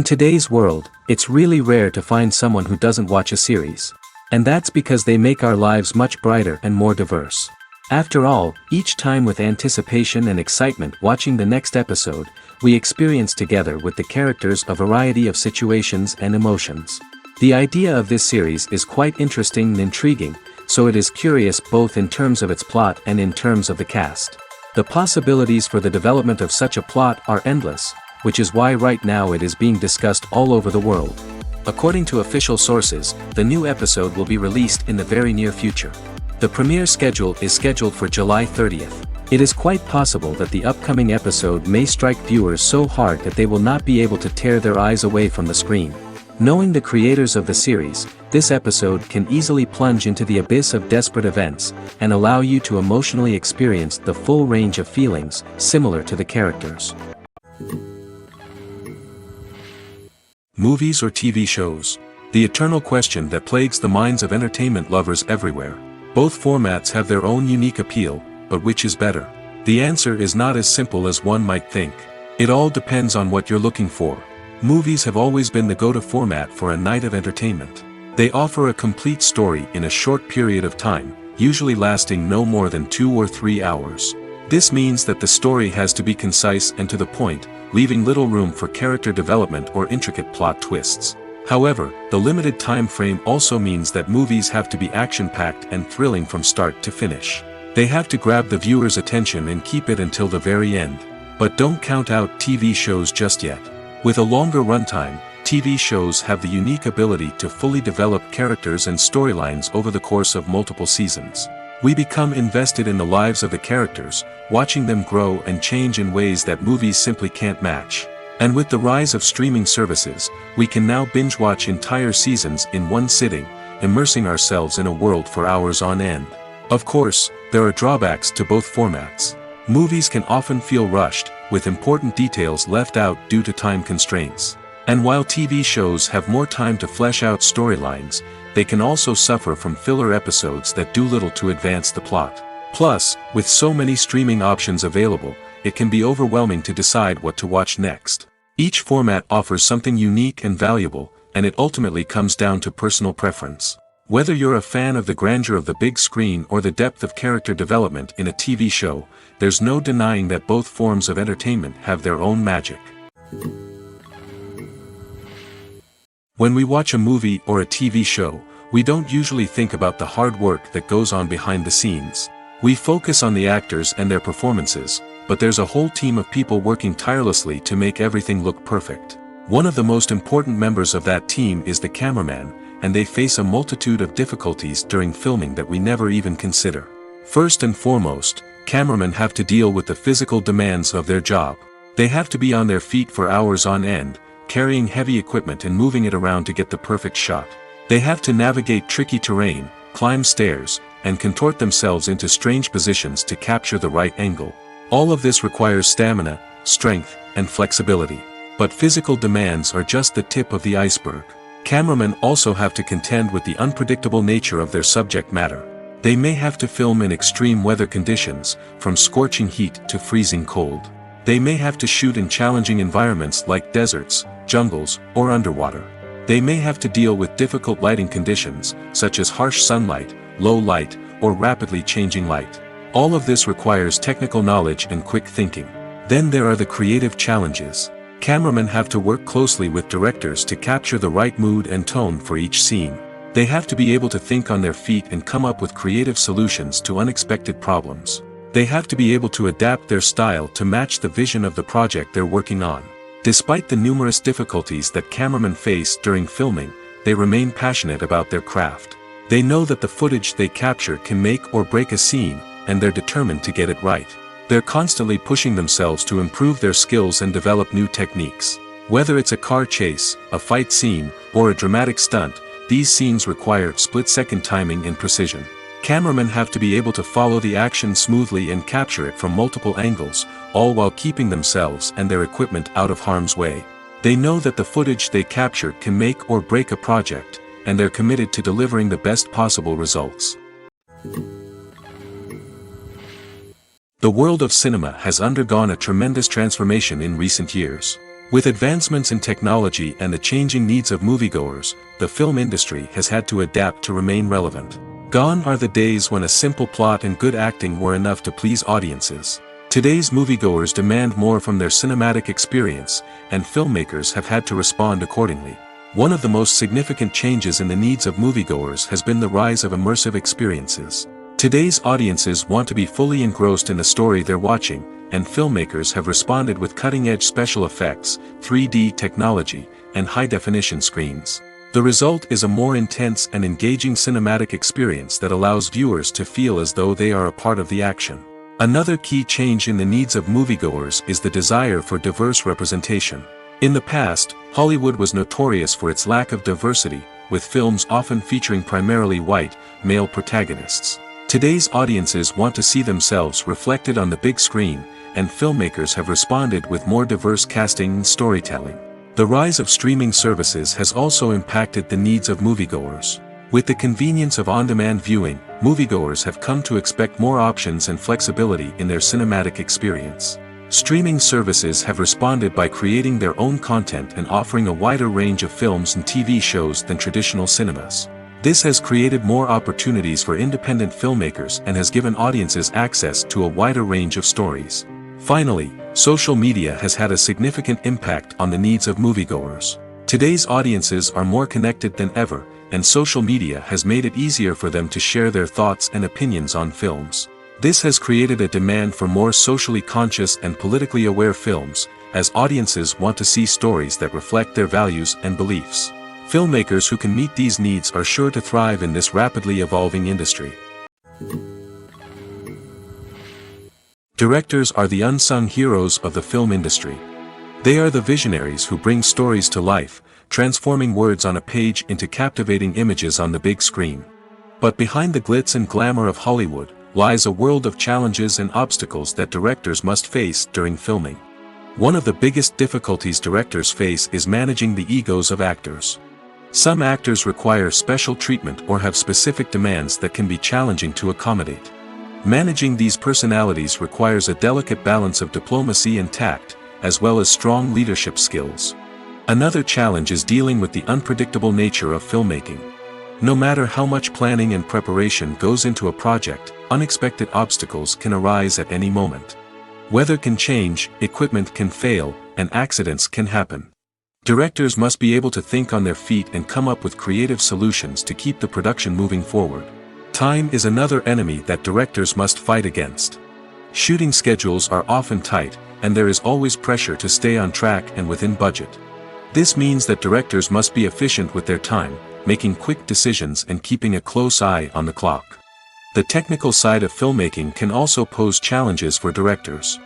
In today's world, it's really rare to find someone who doesn't watch a series. And that's because they make our lives much brighter and more diverse. After all, each time with anticipation and excitement watching the next episode, we experience together with the characters a variety of situations and emotions. The idea of this series is quite interesting and intriguing, so it is curious both in terms of its plot and in terms of the cast. The possibilities for the development of such a plot are endless, which is why right now it is being discussed all over the world. According to official sources, the new episode will be released in the very near future. The premiere schedule is scheduled for July 30th. It is quite possible that the upcoming episode may strike viewers so hard that they will not be able to tear their eyes away from the screen. Knowing the creators of the series, this episode can easily plunge into the abyss of desperate events, and allow you to emotionally experience the full range of feelings, similar to the characters. Movies or TV shows? The eternal question that plagues the minds of entertainment lovers everywhere. Both formats have their own unique appeal, but which is better? The answer is not as simple as one might think. It all depends on what you're looking for. Movies have always been the go-to format for a night of entertainment. They offer a complete story in a short period of time, usually lasting no more than 2 or 3 hours. This means that the story has to be concise and to the point, leaving little room for character development or intricate plot twists. However, the limited time frame also means that movies have to be action-packed and thrilling from start to finish. They have to grab the viewer's attention and keep it until the very end. But don't count out TV shows just yet. With a longer runtime, TV shows have the unique ability to fully develop characters and storylines over the course of multiple seasons. We become invested in the lives of the characters, watching them grow and change in ways that movies simply can't match. And with the rise of streaming services, we can now binge-watch entire seasons in one sitting, immersing ourselves in a world for hours on end. Of course, there are drawbacks to both formats. Movies can often feel rushed, with important details left out due to time constraints. And while TV shows have more time to flesh out storylines, they can also suffer from filler episodes that do little to advance the plot. Plus, with so many streaming options available, it can be overwhelming to decide what to watch next. Each format offers something unique and valuable, and it ultimately comes down to personal preference. Whether you're a fan of the grandeur of the big screen or the depth of character development in a TV show, there's no denying that both forms of entertainment have their own magic. When we watch a movie or a TV show, we don't usually think about the hard work that goes on behind the scenes. We focus on the actors and their performances, but there's a whole team of people working tirelessly to make everything look perfect. One of the most important members of that team is the cameraman, and they face a multitude of difficulties during filming that we never even consider. First and foremost, cameramen have to deal with the physical demands of their job. They have to be on their feet for hours on end, carrying heavy equipment and moving it around to get the perfect shot. They have to navigate tricky terrain, climb stairs, and contort themselves into strange positions to capture the right angle. All of this requires stamina, strength, and flexibility. But physical demands are just the tip of the iceberg. Cameramen also have to contend with the unpredictable nature of their subject matter. They may have to film in extreme weather conditions, from scorching heat to freezing cold. They may have to shoot in challenging environments like deserts, jungles, or underwater. They may have to deal with difficult lighting conditions, such as harsh sunlight, low light, or rapidly changing light. All of this requires technical knowledge and quick thinking. Then there are the creative challenges. Cameramen have to work closely with directors to capture the right mood and tone for each scene. They have to be able to think on their feet and come up with creative solutions to unexpected problems. They have to be able to adapt their style to match the vision of the project they're working on. Despite the numerous difficulties that cameramen face during filming, they remain passionate about their craft. They know that the footage they capture can make or break a scene, and they're determined to get it right. They're constantly pushing themselves to improve their skills and develop new techniques. Whether it's a car chase, a fight scene, or a dramatic stunt, these scenes require split-second timing and precision. Cameramen have to be able to follow the action smoothly and capture it from multiple angles, all while keeping themselves and their equipment out of harm's way. They know that the footage they capture can make or break a project, and they're committed to delivering the best possible results. The world of cinema has undergone a tremendous transformation in recent years. With advancements in technology and the changing needs of moviegoers, the film industry has had to adapt to remain relevant. Gone are the days when a simple plot and good acting were enough to please audiences. Today's moviegoers demand more from their cinematic experience, and filmmakers have had to respond accordingly. One of the most significant changes in the needs of moviegoers has been the rise of immersive experiences. Today's audiences want to be fully engrossed in the story they're watching, and filmmakers have responded with cutting-edge special effects, 3D technology, and high-definition screens. The result is a more intense and engaging cinematic experience that allows viewers to feel as though they are a part of the action. Another key change in the needs of moviegoers is the desire for diverse representation. In the past, Hollywood was notorious for its lack of diversity, with films often featuring primarily white, male protagonists. Today's audiences want to see themselves reflected on the big screen, and filmmakers have responded with more diverse casting and storytelling. The rise of streaming services has also impacted the needs of moviegoers. With the convenience of on-demand viewing, moviegoers have come to expect more options and flexibility in their cinematic experience. Streaming services have responded by creating their own content and offering a wider range of films and TV shows than traditional cinemas. This has created more opportunities for independent filmmakers and has given audiences access to a wider range of stories. Finally, social media has had a significant impact on the needs of moviegoers. Today's audiences are more connected than ever, and social media has made it easier for them to share their thoughts and opinions on films. This has created a demand for more socially conscious and politically aware films, as audiences want to see stories that reflect their values and beliefs. Filmmakers who can meet these needs are sure to thrive in this rapidly evolving industry. Directors are the unsung heroes of the film industry. They are the visionaries who bring stories to life, transforming words on a page into captivating images on the big screen. But behind the glitz and glamour of Hollywood, lies a world of challenges and obstacles that directors must face during filming. One of the biggest difficulties directors face is managing the egos of actors. Some actors require special treatment or have specific demands that can be challenging to accommodate. Managing these personalities requires a delicate balance of diplomacy and tact, as well as strong leadership skills. Another challenge is dealing with the unpredictable nature of filmmaking. No matter how much planning and preparation goes into a project, unexpected obstacles can arise at any moment. Weather can change, equipment can fail, and accidents can happen. Directors must be able to think on their feet and come up with creative solutions to keep the production moving forward. Time is another enemy that directors must fight against. Shooting schedules are often tight, and there is always pressure to stay on track and within budget. This means that directors must be efficient with their time, making quick decisions and keeping a close eye on the clock. The technical side of filmmaking can also pose challenges for directors.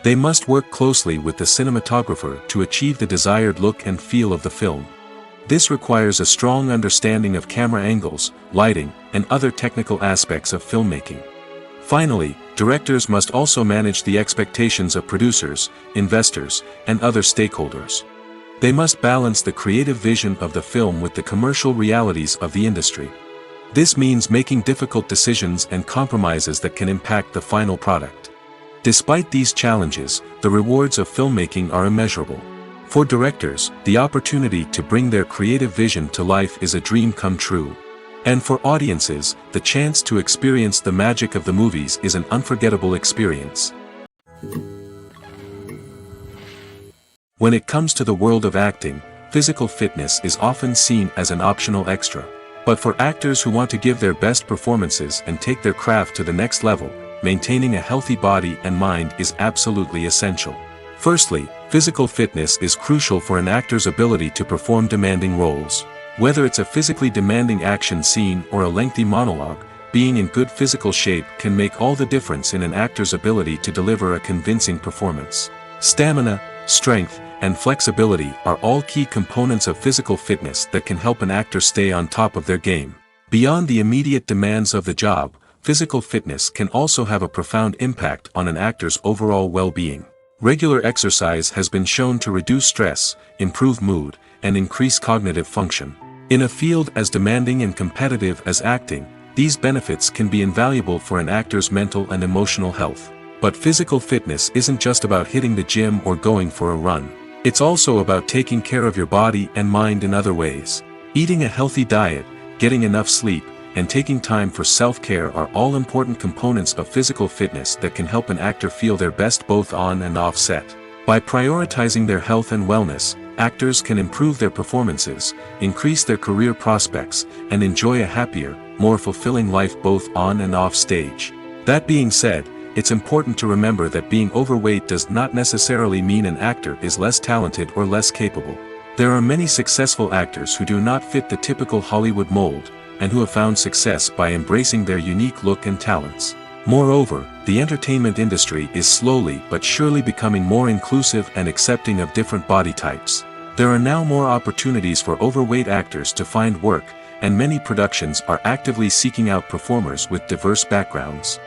They must work closely with the cinematographer to achieve the desired look and feel of the film. This requires a strong understanding of camera angles, lighting, and other technical aspects of filmmaking. Finally, directors must also manage the expectations of producers, investors, and other stakeholders. They must balance the creative vision of the film with the commercial realities of the industry. This means making difficult decisions and compromises that can impact the final product. Despite these challenges, the rewards of filmmaking are immeasurable. For directors, the opportunity to bring their creative vision to life is a dream come true. And for audiences, the chance to experience the magic of the movies is an unforgettable experience. When it comes to the world of acting, physical fitness is often seen as an optional extra. But for actors who want to give their best performances and take their craft to the next level, maintaining a healthy body and mind is absolutely essential. Firstly, physical fitness is crucial for an actor's ability to perform demanding roles. Whether it's a physically demanding action scene or a lengthy monologue, being in good physical shape can make all the difference in an actor's ability to deliver a convincing performance. Stamina, strength, and flexibility are all key components of physical fitness that can help an actor stay on top of their game. Beyond the immediate demands of the job, physical fitness can also have a profound impact on an actor's overall well-being. Regular exercise has been shown to reduce stress, improve mood, and increase cognitive function. In a field as demanding and competitive as acting, these benefits can be invaluable for an actor's mental and emotional health. But physical fitness isn't just about hitting the gym or going for a run. It's also about taking care of your body and mind in other ways. Eating a healthy diet, getting enough sleep, and taking time for self-care are all important components of physical fitness that can help an actor feel their best both on and off set. By prioritizing their health and wellness, actors can improve their performances, increase their career prospects, and enjoy a happier, more fulfilling life both on and off stage. That being said, it's important to remember that being overweight does not necessarily mean an actor is less talented or less capable. There are many successful actors who do not fit the typical Hollywood mold, and who have found success by embracing their unique look and talents. Moreover, the entertainment industry is slowly but surely becoming more inclusive and accepting of different body types. There are now more opportunities for overweight actors to find work, and many productions are actively seeking out performers with diverse backgrounds.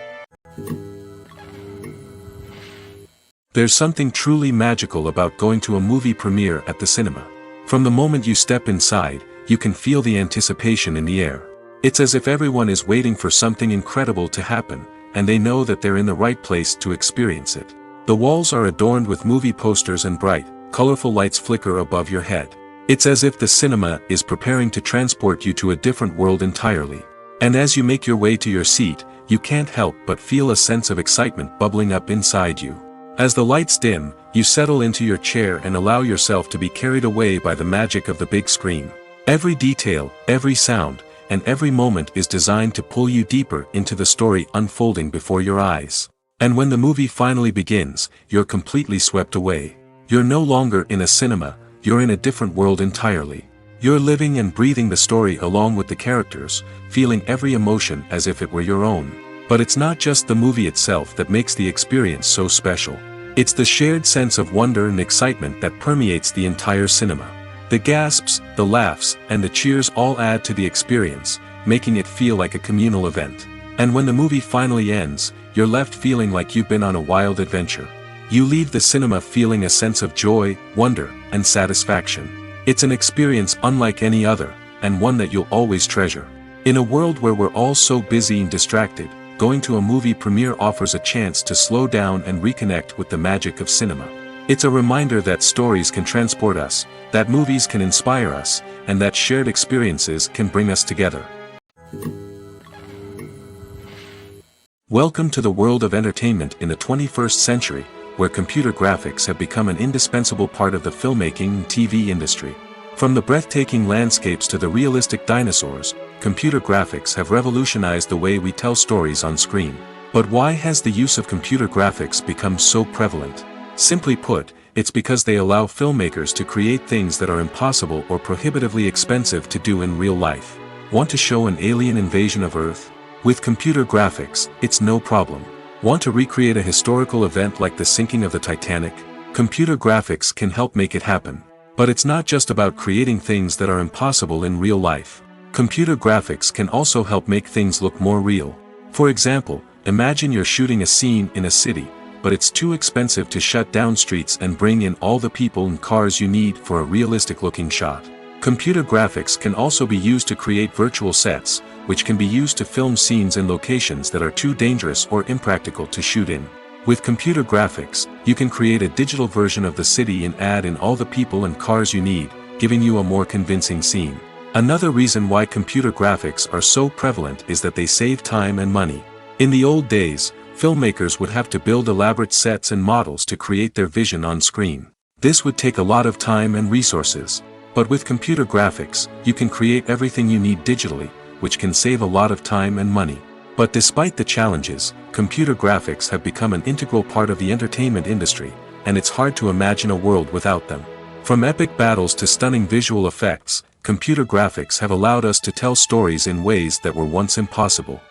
There's something truly magical about going to a movie premiere at the cinema. From the moment you step inside, you can feel the anticipation in the air. It's as if everyone is waiting for something incredible to happen, and they know that they're in the right place to experience it. The walls are adorned with movie posters and bright, colorful lights flicker above your head. It's as if the cinema is preparing to transport you to a different world entirely. And as you make your way to your seat, you can't help but feel a sense of excitement bubbling up inside you. As the lights dim, you settle into your chair and allow yourself to be carried away by the magic of the big screen. Every detail, every sound, and every moment is designed to pull you deeper into the story unfolding before your eyes. And when the movie finally begins, you're completely swept away. You're no longer in a cinema, you're in a different world entirely. You're living and breathing the story along with the characters, feeling every emotion as if it were your own. But it's not just the movie itself that makes the experience so special. It's the shared sense of wonder and excitement that permeates the entire cinema. The gasps, the laughs, and the cheers all add to the experience, making it feel like a communal event. And when the movie finally ends, you're left feeling like you've been on a wild adventure. You leave the cinema feeling a sense of joy, wonder, and satisfaction. It's an experience unlike any other, and one that you'll always treasure. In a world where we're all so busy and distracted, going to a movie premiere offers a chance to slow down and reconnect with the magic of cinema. It's a reminder that stories can transport us, that movies can inspire us, and that shared experiences can bring us together. Welcome to the world of entertainment in the 21st century, where computer graphics have become an indispensable part of the filmmaking and TV industry. From the breathtaking landscapes to the realistic dinosaurs, computer graphics have revolutionized the way we tell stories on screen. But why has the use of computer graphics become so prevalent? Simply put, it's because they allow filmmakers to create things that are impossible or prohibitively expensive to do in real life. Want to show an alien invasion of Earth? With computer graphics, it's no problem. Want to recreate a historical event like the sinking of the Titanic? Computer graphics can help make it happen. But it's not just about creating things that are impossible in real life. Computer graphics can also help make things look more real. For example, imagine you're shooting a scene in a city, but it's too expensive to shut down streets and bring in all the people and cars you need for a realistic-looking shot. Computer graphics can also be used to create virtual sets, which can be used to film scenes in locations that are too dangerous or impractical to shoot in. With computer graphics, you can create a digital version of the city and add in all the people and cars you need, giving you a more convincing scene. Another reason why computer graphics are so prevalent is that they save time and money. In the old days, filmmakers would have to build elaborate sets and models to create their vision on screen. This would take a lot of time and resources. But with computer graphics, you can create everything you need digitally, which can save a lot of time and money. But despite the challenges, computer graphics have become an integral part of the entertainment industry, and it's hard to imagine a world without them. From epic battles to stunning visual effects, computer graphics have allowed us to tell stories in ways that were once impossible.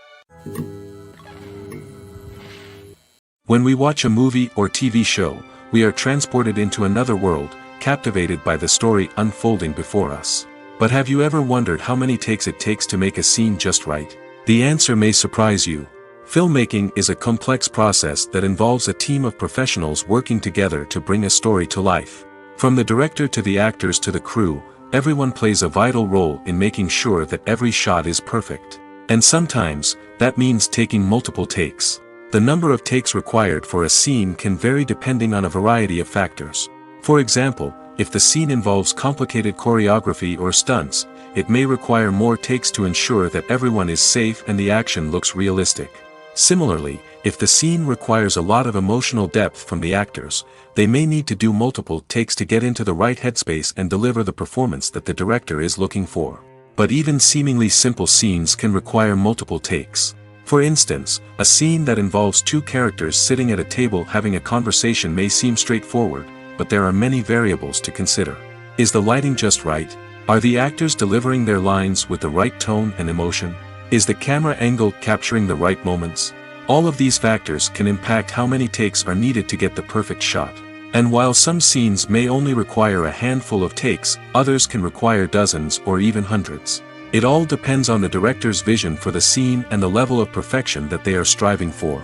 When we watch a movie or TV show, we are transported into another world, captivated by the story unfolding before us. But have you ever wondered how many takes it takes to make a scene just right? The answer may surprise you. Filmmaking is a complex process that involves a team of professionals working together to bring a story to life. From the director to the actors to the crew, everyone plays a vital role in making sure that every shot is perfect. And sometimes, that means taking multiple takes. The number of takes required for a scene can vary depending on a variety of factors. For example, if the scene involves complicated choreography or stunts, it may require more takes to ensure that everyone is safe and the action looks realistic. Similarly, if the scene requires a lot of emotional depth from the actors, they may need to do multiple takes to get into the right headspace and deliver the performance that the director is looking for. But even seemingly simple scenes can require multiple takes. For instance, a scene that involves two characters sitting at a table having a conversation may seem straightforward, but there are many variables to consider. Is the lighting just right? Are the actors delivering their lines with the right tone and emotion? Is the camera angle capturing the right moments? All of these factors can impact how many takes are needed to get the perfect shot. And while some scenes may only require a handful of takes, others can require dozens or even hundreds. It all depends on the director's vision for the scene and the level of perfection that they are striving for.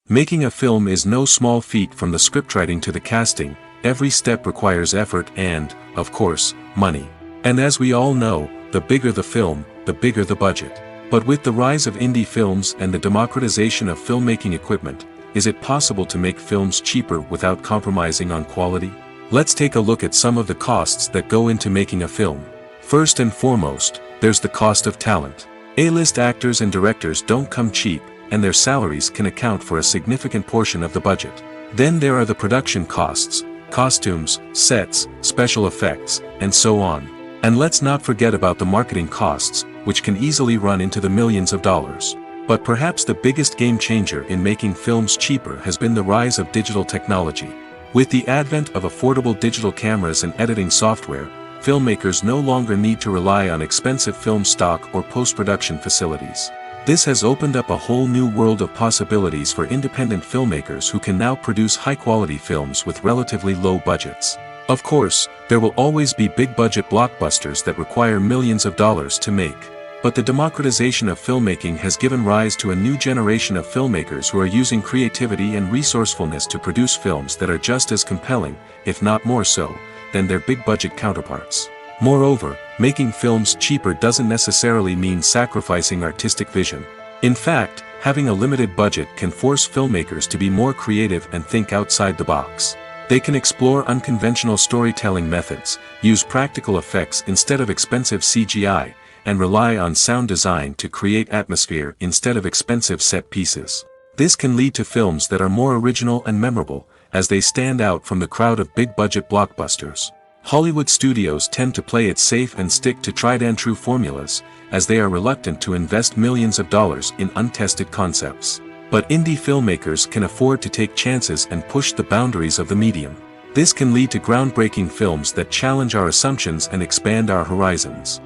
Making a film is no small feat. From the scriptwriting to the casting, every step requires effort and, of course, money. And as we all know, the bigger the film, the bigger the budget. But with the rise of indie films and the democratization of filmmaking equipment, is it possible to make films cheaper without compromising on quality? Let's take a look at some of the costs that go into making a film. First and foremost, there's the cost of talent. A-list actors and directors don't come cheap, and their salaries can account for a significant portion of the budget. Then there are the production costs, costumes, sets, special effects, and so on. And let's not forget about the marketing costs, which can easily run into the millions of dollars. But perhaps the biggest game changer in making films cheaper has been the rise of digital technology. With the advent of affordable digital cameras and editing software, filmmakers no longer need to rely on expensive film stock or post-production facilities. This has opened up a whole new world of possibilities for independent filmmakers who can now produce high-quality films with relatively low budgets. Of course, there will always be big-budget blockbusters that require millions of dollars to make. But the democratization of filmmaking has given rise to a new generation of filmmakers who are using creativity and resourcefulness to produce films that are just as compelling, if not more so, than their big-budget counterparts. Moreover, making films cheaper doesn't necessarily mean sacrificing artistic vision. In fact, having a limited budget can force filmmakers to be more creative and think outside the box. They can explore unconventional storytelling methods, use practical effects instead of expensive CGI, and rely on sound design to create atmosphere instead of expensive set pieces. This can lead to films that are more original and memorable, as they stand out from the crowd of big-budget blockbusters. Hollywood studios tend to play it safe and stick to tried-and-true formulas, as they are reluctant to invest millions of dollars in untested concepts. But indie filmmakers can afford to take chances and push the boundaries of the medium. This can lead to groundbreaking films that challenge our assumptions and expand our horizons.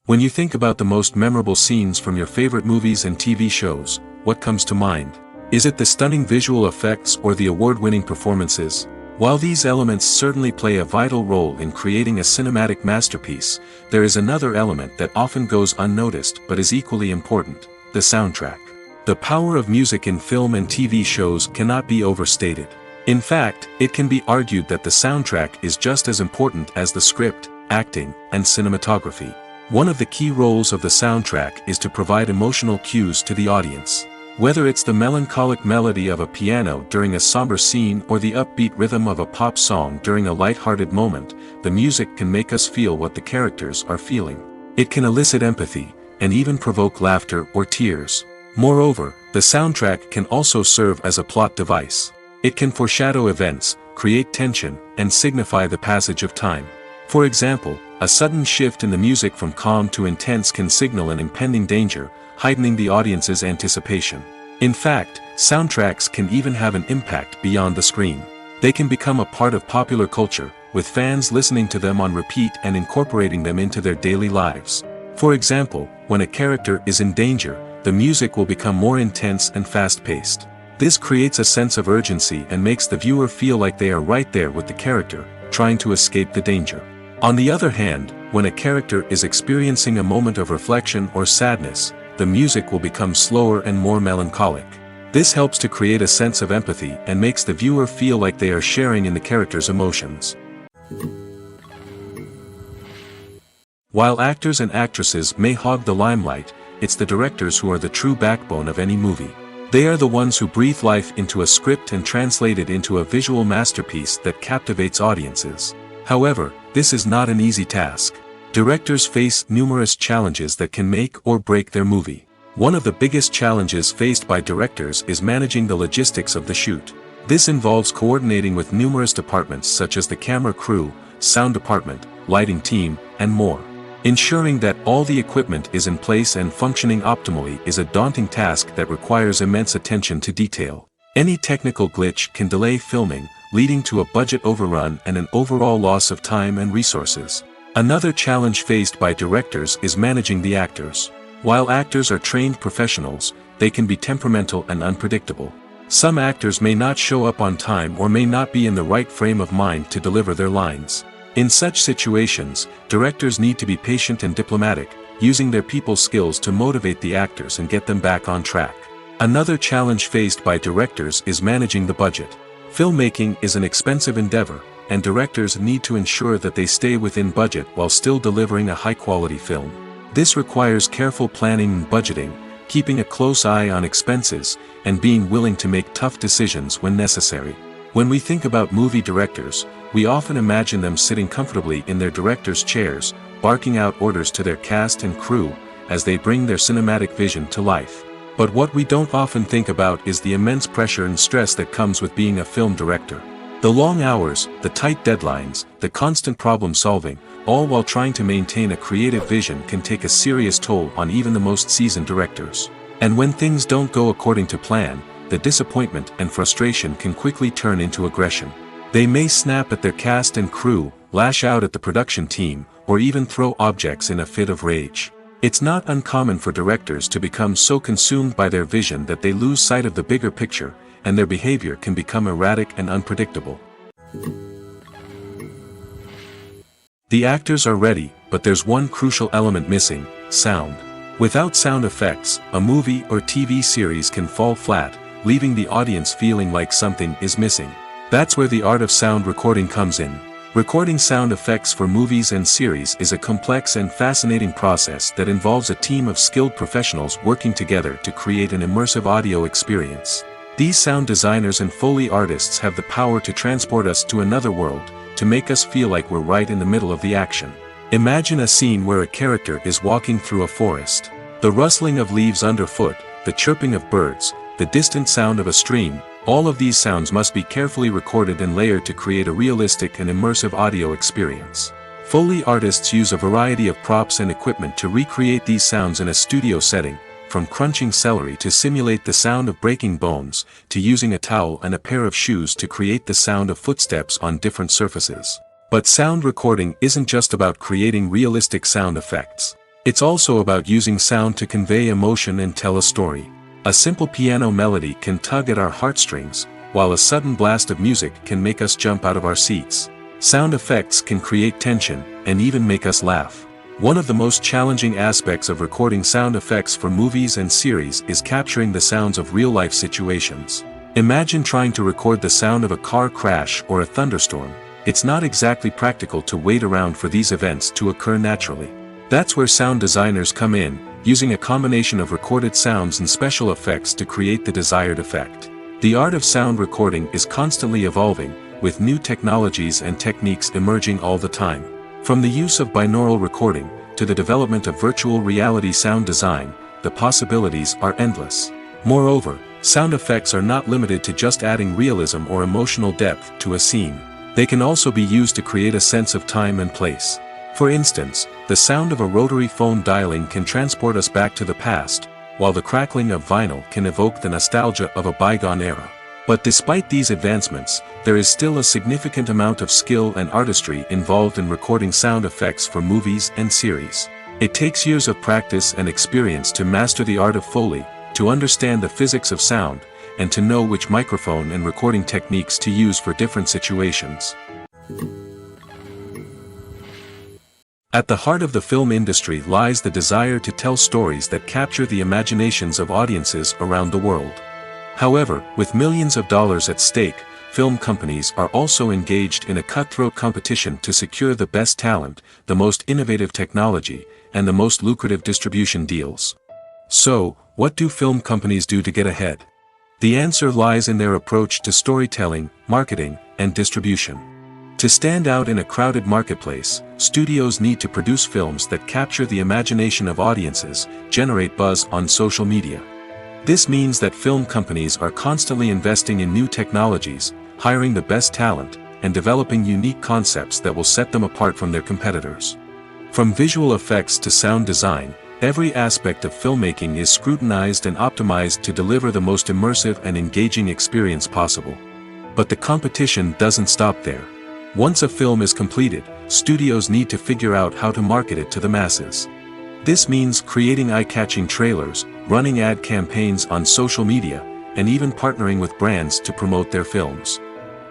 When you think about the most memorable scenes from your favorite movies and TV shows, what comes to mind? Is it the stunning visual effects or the award-winning performances? While these elements certainly play a vital role in creating a cinematic masterpiece, there is another element that often goes unnoticed but is equally important: the soundtrack. The power of music in film and TV shows cannot be overstated. In fact, it can be argued that the soundtrack is just as important as the script, acting, and cinematography. One of the key roles of the soundtrack is to provide emotional cues to the audience. Whether it's the melancholic melody of a piano during a somber scene or the upbeat rhythm of a pop song during a light-hearted moment, the music can make us feel what the characters are feeling. It can elicit empathy, and even provoke laughter or tears. Moreover, the soundtrack can also serve as a plot device. It can foreshadow events, create tension, and signify the passage of time. For example, a sudden shift in the music from calm to intense can signal an impending danger, heightening the audience's anticipation. In fact, soundtracks can even have an impact beyond the screen. They can become a part of popular culture, with fans listening to them on repeat and incorporating them into their daily lives. For example, when a character is in danger, the music will become more intense and fast-paced. This creates a sense of urgency and makes the viewer feel like they are right there with the character, trying to escape the danger. On the other hand, when a character is experiencing a moment of reflection or sadness, the music will become slower and more melancholic. This helps to create a sense of empathy and makes the viewer feel like they are sharing in the character's emotions. While actors and actresses may hog the limelight, it's the directors who are the true backbone of any movie. They are the ones who breathe life into a script and translate it into a visual masterpiece that captivates audiences. However, this is not an easy task. Directors face numerous challenges that can make or break their movie. One of the biggest challenges faced by directors is managing the logistics of the shoot. This involves coordinating with numerous departments such as the camera crew, sound department, lighting team, and more. Ensuring that all the equipment is in place and functioning optimally is a daunting task that requires immense attention to detail. Any technical glitch can delay filming, leading to a budget overrun and an overall loss of time and resources. Another challenge faced by directors is managing the actors. While actors are trained professionals, they can be temperamental and unpredictable. Some actors may not show up on time or may not be in the right frame of mind to deliver their lines. In such situations, directors need to be patient and diplomatic, using their people skills to motivate the actors and get them back on track. Another challenge faced by directors is managing the budget. Filmmaking is an expensive endeavor, and directors need to ensure that they stay within budget while still delivering a high-quality film. This requires careful planning and budgeting, keeping a close eye on expenses, and being willing to make tough decisions when necessary. When we think about movie directors, we often imagine them sitting comfortably in their director's chairs, barking out orders to their cast and crew, as they bring their cinematic vision to life. But what we don't often think about is the immense pressure and stress that comes with being a film director. The long hours, the tight deadlines, the constant problem solving, all while trying to maintain a creative vision can take a serious toll on even the most seasoned directors. And when things don't go according to plan, the disappointment and frustration can quickly turn into aggression. They may snap at their cast and crew, lash out at the production team, or even throw objects in a fit of rage. It's not uncommon for directors to become so consumed by their vision that they lose sight of the bigger picture, and their behavior can become erratic and unpredictable. The actors are ready, but there's one crucial element missing: sound. Without sound effects, a movie or TV series can fall flat, leaving the audience feeling like something is missing. That's where the art of sound recording comes in. Recording sound effects for movies and series is a complex and fascinating process that involves a team of skilled professionals working together to create an immersive audio experience. These sound designers and Foley artists have the power to transport us to another world, to make us feel like we're right in the middle of the action. Imagine a scene where a character is walking through a forest. The rustling of leaves underfoot, the chirping of birds, the distant sound of a stream, all of these sounds must be carefully recorded and layered to create a realistic and immersive audio experience. Foley artists use a variety of props and equipment to recreate these sounds in a studio setting, from crunching celery to simulate the sound of breaking bones, to using a towel and a pair of shoes to create the sound of footsteps on different surfaces. But sound recording isn't just about creating realistic sound effects. It's also about using sound to convey emotion and tell a story. A simple piano melody can tug at our heartstrings, while a sudden blast of music can make us jump out of our seats. Sound effects can create tension, and even make us laugh. One of the most challenging aspects of recording sound effects for movies and series is capturing the sounds of real-life situations. Imagine trying to record the sound of a car crash or a thunderstorm. It's not exactly practical to wait around for these events to occur naturally. That's where sound designers come in, using a combination of recorded sounds and special effects to create the desired effect. The art of sound recording is constantly evolving, with new technologies and techniques emerging all the time. From the use of binaural recording, to the development of virtual reality sound design, the possibilities are endless. Moreover, sound effects are not limited to just adding realism or emotional depth to a scene. They can also be used to create a sense of time and place. For instance, the sound of a rotary phone dialing can transport us back to the past, while the crackling of vinyl can evoke the nostalgia of a bygone era. But despite these advancements, there is still a significant amount of skill and artistry involved in recording sound effects for movies and series. It takes years of practice and experience to master the art of Foley, to understand the physics of sound, and to know which microphone and recording techniques to use for different situations. At the heart of the film industry lies the desire to tell stories that capture the imaginations of audiences around the world. However, with millions of dollars at stake, film companies are also engaged in a cutthroat competition to secure the best talent, the most innovative technology, and the most lucrative distribution deals. So, what do film companies do to get ahead? The answer lies in their approach to storytelling, marketing, and distribution. To stand out in a crowded marketplace, studios need to produce films that capture the imagination of audiences, generate buzz on social media. This means that film companies are constantly investing in new technologies, hiring the best talent, and developing unique concepts that will set them apart from their competitors. From visual effects to sound design, every aspect of filmmaking is scrutinized and optimized to deliver the most immersive and engaging experience possible. But the competition doesn't stop there. Once a film is completed, studios need to figure out how to market it to the masses. This means creating eye-catching trailers, running ad campaigns on social media, and even partnering with brands to promote their films.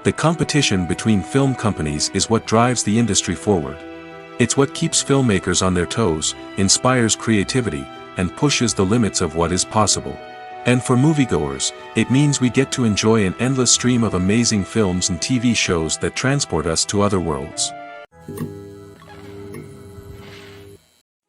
The competition between film companies is what drives the industry forward. It's what keeps filmmakers on their toes, inspires creativity, and pushes the limits of what is possible. And for moviegoers, it means we get to enjoy an endless stream of amazing films and TV shows that transport us to other worlds.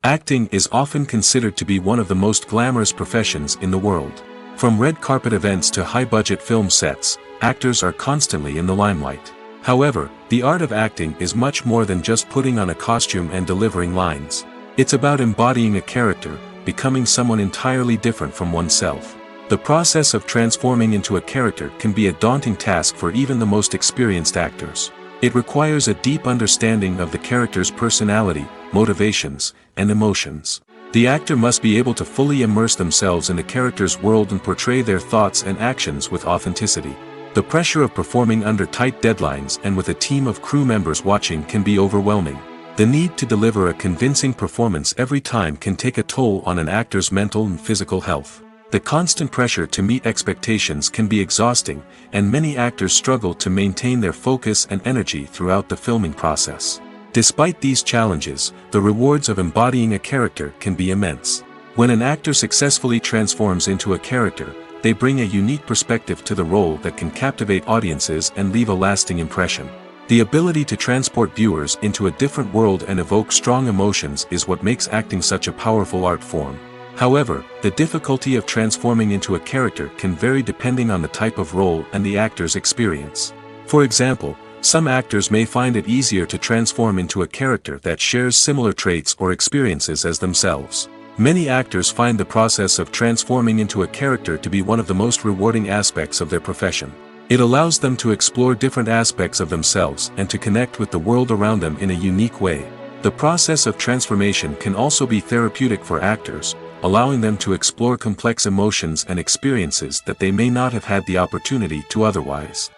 Acting is often considered to be one of the most glamorous professions in the world. From red carpet events to high-budget film sets, actors are constantly in the limelight. However, the art of acting is much more than just putting on a costume and delivering lines. It's about embodying a character, becoming someone entirely different from oneself. The process of transforming into a character can be a daunting task for even the most experienced actors. It requires a deep understanding of the character's personality, motivations, and emotions. The actor must be able to fully immerse themselves in the character's world and portray their thoughts and actions with authenticity. The pressure of performing under tight deadlines and with a team of crew members watching can be overwhelming. The need to deliver a convincing performance every time can take a toll on an actor's mental and physical health. The constant pressure to meet expectations can be exhausting, and many actors struggle to maintain their focus and energy throughout the filming process. Despite these challenges, the rewards of embodying a character can be immense. When an actor successfully transforms into a character, they bring a unique perspective to the role that can captivate audiences and leave a lasting impression. The ability to transport viewers into a different world and evoke strong emotions is what makes acting such a powerful art form. However, the difficulty of transforming into a character can vary depending on the type of role and the actor's experience. For example, some actors may find it easier to transform into a character that shares similar traits or experiences as themselves. Many actors find the process of transforming into a character to be one of the most rewarding aspects of their profession. It allows them to explore different aspects of themselves and to connect with the world around them in a unique way. The process of transformation can also be therapeutic for actors, allowing them to explore complex emotions and experiences that they may not have had the opportunity to otherwise.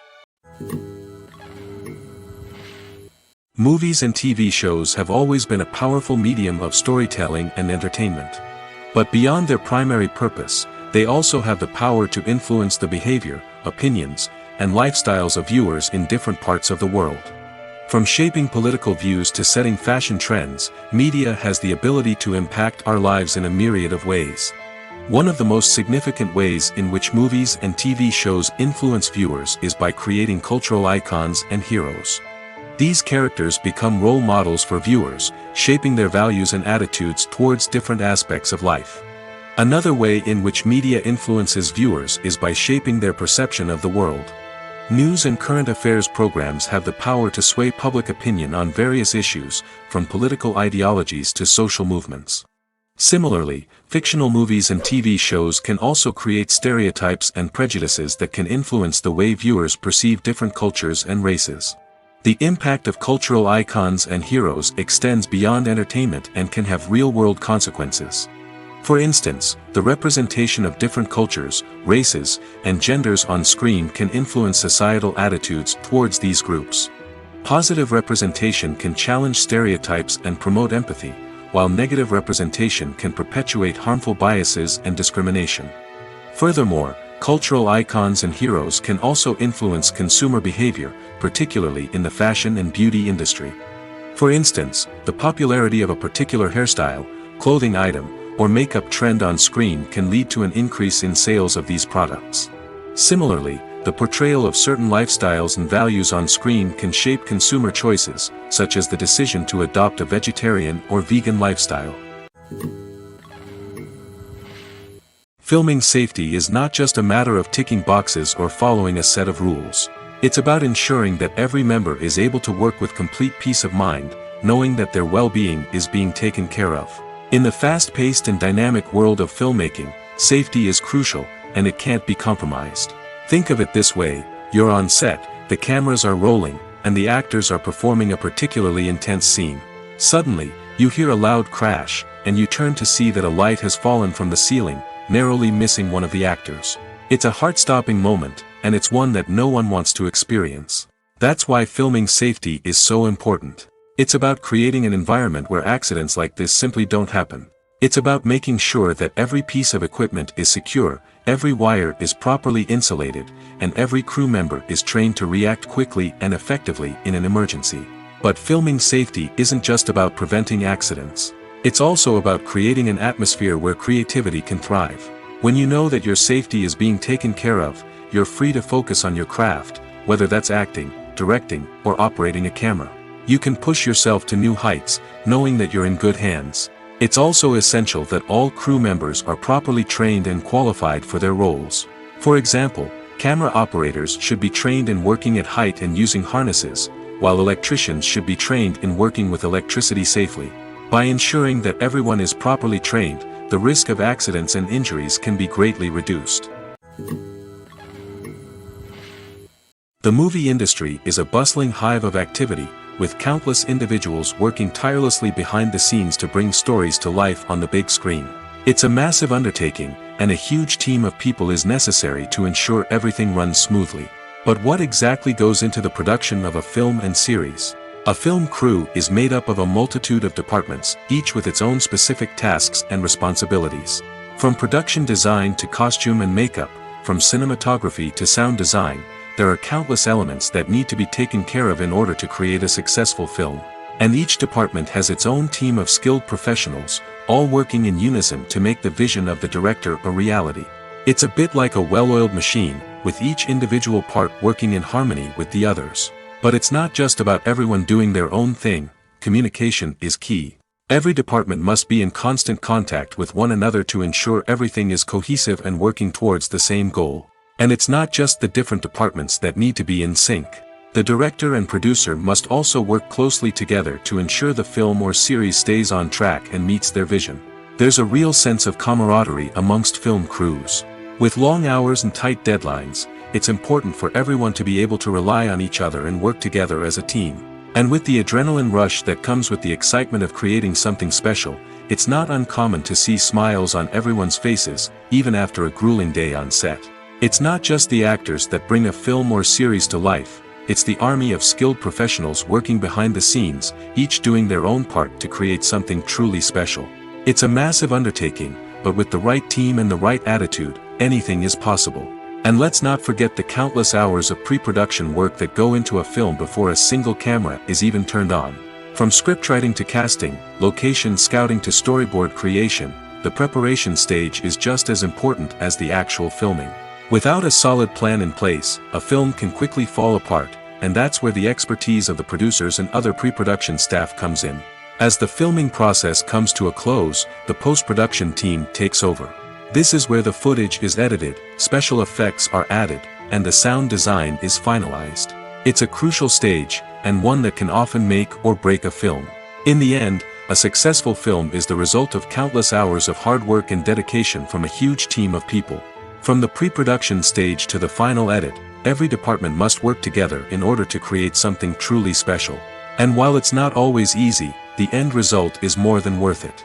Movies and TV shows have always been a powerful medium of storytelling and entertainment. But beyond their primary purpose, they also have the power to influence the behavior, opinions, and lifestyles of viewers in different parts of the world. From shaping political views to setting fashion trends, media has the ability to impact our lives in a myriad of ways. One of the most significant ways in which movies and TV shows influence viewers is by creating cultural icons and heroes. These characters become role models for viewers, shaping their values and attitudes towards different aspects of life. Another way in which media influences viewers is by shaping their perception of the world. News and current affairs programs have the power to sway public opinion on various issues, from political ideologies to social movements. Similarly, fictional movies and TV shows can also create stereotypes and prejudices that can influence the way viewers perceive different cultures and races. The impact of cultural icons and heroes extends beyond entertainment and can have real-world consequences. For instance, the representation of different cultures, races, and genders on screen can influence societal attitudes towards these groups. Positive representation can challenge stereotypes and promote empathy, while negative representation can perpetuate harmful biases and discrimination. Furthermore, cultural icons and heroes can also influence consumer behavior, particularly in the fashion and beauty industry. For instance, the popularity of a particular hairstyle, clothing item, or makeup trend on screen can lead to an increase in sales of these products. Similarly, the portrayal of certain lifestyles and values on screen can shape consumer choices, such as the decision to adopt a vegetarian or vegan lifestyle. Filming safety is not just a matter of ticking boxes or following a set of rules. It's about ensuring that every member is able to work with complete peace of mind, knowing that their well-being is being taken care of. In the fast-paced and dynamic world of filmmaking, safety is crucial, and it can't be compromised. Think of it this way: you're on set, the cameras are rolling, and the actors are performing a particularly intense scene. Suddenly, you hear a loud crash, and you turn to see that a light has fallen from the ceiling, narrowly missing one of the actors. It's a heart-stopping moment, and it's one that no one wants to experience. That's why filming safety is so important. It's about creating an environment where accidents like this simply don't happen. It's about making sure that every piece of equipment is secure, every wire is properly insulated, and every crew member is trained to react quickly and effectively in an emergency. But filming safety isn't just about preventing accidents. It's also about creating an atmosphere where creativity can thrive. When you know that your safety is being taken care of, you're free to focus on your craft, whether that's acting, directing, or operating a camera. You can push yourself to new heights, knowing that you're in good hands. It's also essential that all crew members are properly trained and qualified for their roles. For example, camera operators should be trained in working at height and using harnesses, while electricians should be trained in working with electricity safely. By ensuring that everyone is properly trained, the risk of accidents and injuries can be greatly reduced. The movie industry is a bustling hive of activity, with countless individuals working tirelessly behind the scenes to bring stories to life on the big screen. It's a massive undertaking, and a huge team of people is necessary to ensure everything runs smoothly. But what exactly goes into the production of a film and series? A film crew is made up of a multitude of departments, each with its own specific tasks and responsibilities. From production design to costume and makeup, from cinematography to sound design, there are countless elements that need to be taken care of in order to create a successful film. And each department has its own team of skilled professionals, all working in unison to make the vision of the director a reality. It's a bit like a well-oiled machine, with each individual part working in harmony with the others. But it's not just about everyone doing their own thing. Communication is key. Every department must be in constant contact with one another to ensure everything is cohesive and working towards the same goal. And it's not just the different departments that need to be in sync. The director and producer must also work closely together to ensure the film or series stays on track and meets their vision. There's a real sense of camaraderie amongst film crews. With long hours and tight deadlines, it's important for everyone to be able to rely on each other and work together as a team. And with the adrenaline rush that comes with the excitement of creating something special, it's not uncommon to see smiles on everyone's faces, even after a grueling day on set. It's not just the actors that bring a film or series to life, it's the army of skilled professionals working behind the scenes, each doing their own part to create something truly special. It's a massive undertaking, but with the right team and the right attitude, anything is possible. And let's not forget the countless hours of pre-production work that go into a film before a single camera is even turned on. From scriptwriting to casting, location scouting to storyboard creation, the preparation stage is just as important as the actual filming. Without a solid plan in place, a film can quickly fall apart, and that's where the expertise of the producers and other pre-production staff comes in. As the filming process comes to a close, the post-production team takes over. This is where the footage is edited, special effects are added, and the sound design is finalized. It's a crucial stage, and one that can often make or break a film. In the end, a successful film is the result of countless hours of hard work and dedication from a huge team of people. From the pre-production stage to the final edit, every department must work together in order to create something truly special. And while it's not always easy, the end result is more than worth it.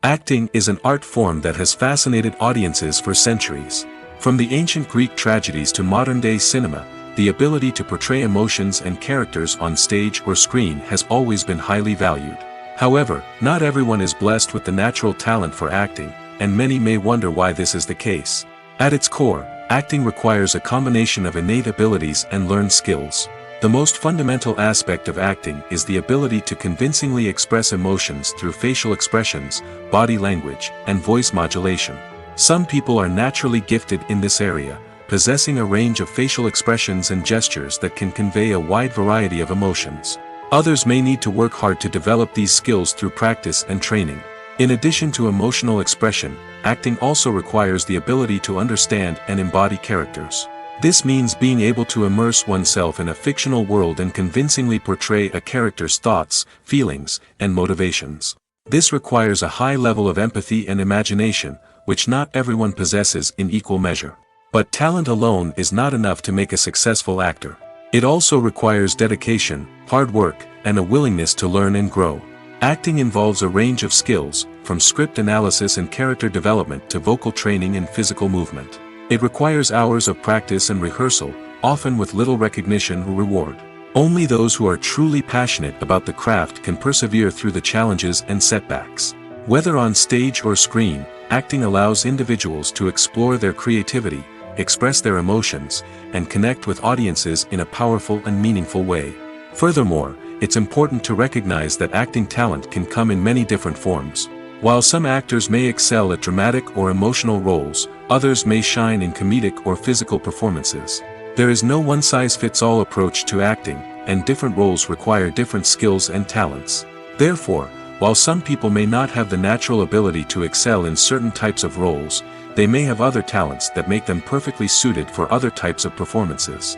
Acting is an art form that has fascinated audiences for centuries. From the ancient Greek tragedies to modern-day cinema, the ability to portray emotions and characters on stage or screen has always been highly valued. However, not everyone is blessed with the natural talent for acting, and many may wonder why this is the case. At its core, acting requires a combination of innate abilities and learned skills. The most fundamental aspect of acting is the ability to convincingly express emotions through facial expressions, body language, and voice modulation. Some people are naturally gifted in this area, possessing a range of facial expressions and gestures that can convey a wide variety of emotions. Others may need to work hard to develop these skills through practice and training. In addition to emotional expression, acting also requires the ability to understand and embody characters. This means being able to immerse oneself in a fictional world and convincingly portray a character's thoughts, feelings, and motivations. This requires a high level of empathy and imagination, which not everyone possesses in equal measure. But talent alone is not enough to make a successful actor. It also requires dedication, hard work, and a willingness to learn and grow. Acting involves a range of skills, from script analysis and character development to vocal training and physical movement. It requires hours of practice and rehearsal, often with little recognition or reward. Only those who are truly passionate about the craft can persevere through the challenges and setbacks. Whether on stage or screen, acting allows individuals to explore their creativity, express their emotions, and connect with audiences in a powerful and meaningful way. Furthermore, it's important to recognize that acting talent can come in many different forms. While some actors may excel at dramatic or emotional roles, others may shine in comedic or physical performances. There is no one-size-fits-all approach to acting, and different roles require different skills and talents. Therefore, while some people may not have the natural ability to excel in certain types of roles, they may have other talents that make them perfectly suited for other types of performances.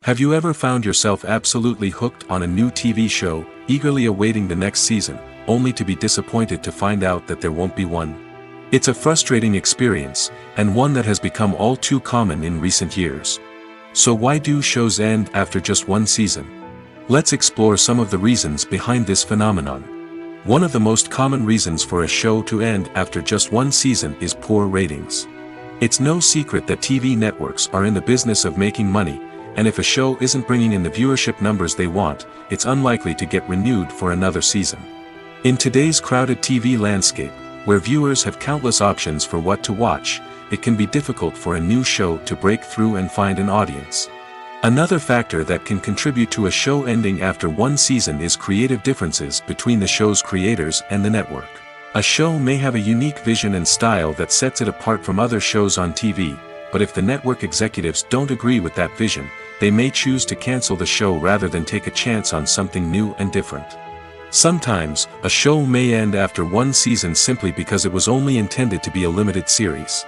Have you ever found yourself absolutely hooked on a new TV show, eagerly awaiting the next season, only to be disappointed to find out that there won't be one? It's a frustrating experience, and one that has become all too common in recent years. So why do shows end after just one season? Let's explore some of the reasons behind this phenomenon. One of the most common reasons for a show to end after just one season is poor ratings. It's no secret that TV networks are in the business of making money, and if a show isn't bringing in the viewership numbers they want, it's unlikely to get renewed for another season. In today's crowded TV landscape, where viewers have countless options for what to watch, it can be difficult for a new show to break through and find an audience. Another factor that can contribute to a show ending after one season is creative differences between the show's creators and the network. A show may have a unique vision and style that sets it apart from other shows on TV, but if the network executives don't agree with that vision, they may choose to cancel the show rather than take a chance on something new and different. Sometimes, a show may end after one season simply because it was only intended to be a limited series.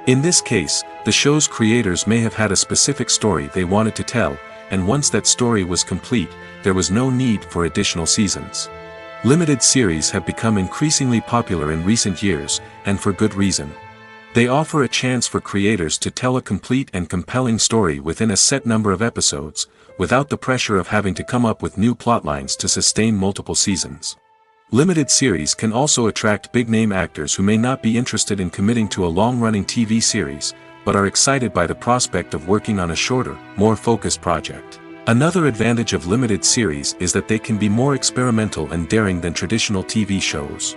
In this case, the show's creators may have had a specific story they wanted to tell, and once that story was complete, there was no need for additional seasons. Limited series have become increasingly popular in recent years, and for good reason. They offer a chance for creators to tell a complete and compelling story within a set number of episodes, without the pressure of having to come up with new plotlines to sustain multiple seasons. Limited series can also attract big-name actors who may not be interested in committing to a long-running TV series, but are excited by the prospect of working on a shorter, more focused project. Another advantage of limited series is that they can be more experimental and daring than traditional TV shows.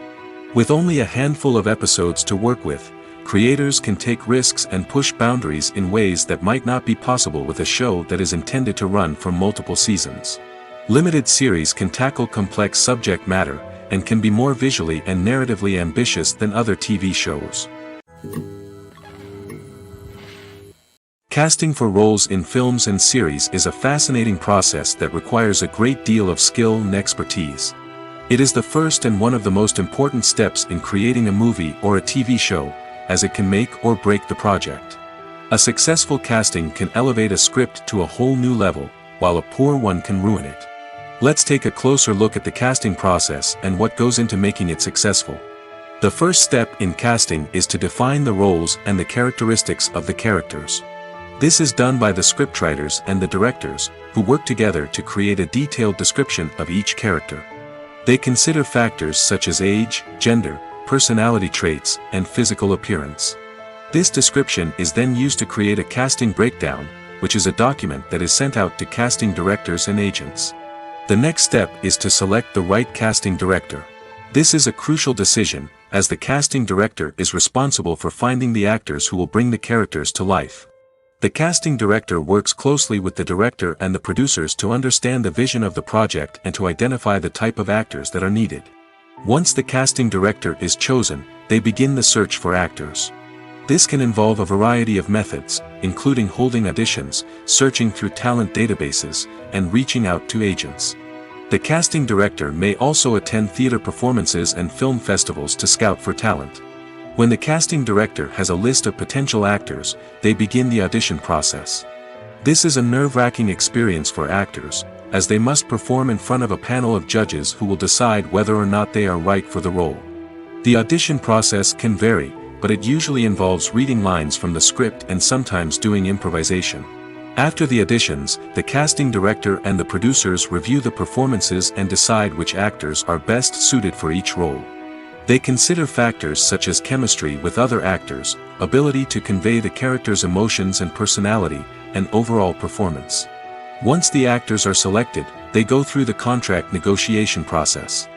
With only a handful of episodes to work with, creators can take risks and push boundaries in ways that might not be possible with a show that is intended to run for multiple seasons. Limited series can tackle complex subject matter, and can be more visually and narratively ambitious than other TV shows. Casting for roles in films and series is a fascinating process that requires a great deal of skill and expertise. It is the first and one of the most important steps in creating a movie or a TV show, as it can make or break the project. A successful casting can elevate a script to a whole new level, while a poor one can ruin it. Let's take a closer look at the casting process and what goes into making it successful. The first step in casting is to define the roles and the characteristics of the characters. This is done by the scriptwriters and the directors, who work together to create a detailed description of each character. They consider factors such as age, gender, personality traits, and physical appearance. This description is then used to create a casting breakdown, which is a document that is sent out to casting directors and agents. The next step is to select the right casting director. This is a crucial decision, as the casting director is responsible for finding the actors who will bring the characters to life. The casting director works closely with the director and the producers to understand the vision of the project and to identify the type of actors that are needed. Once the casting director is chosen, they begin the search for actors. This can involve a variety of methods, including holding auditions, searching through talent databases, and reaching out to agents. The casting director may also attend theater performances and film festivals to scout for talent. When the casting director has a list of potential actors, they begin the audition process. This is a nerve-wracking experience for actors, as they must perform in front of a panel of judges who will decide whether or not they are right for the role. The audition process can vary, but it usually involves reading lines from the script and sometimes doing improvisation. After the auditions, the casting director and the producers review the performances and decide which actors are best suited for each role. They consider factors such as chemistry with other actors, ability to convey the character's emotions and personality, and overall performance. Once the actors are selected, they go through the contract negotiation process.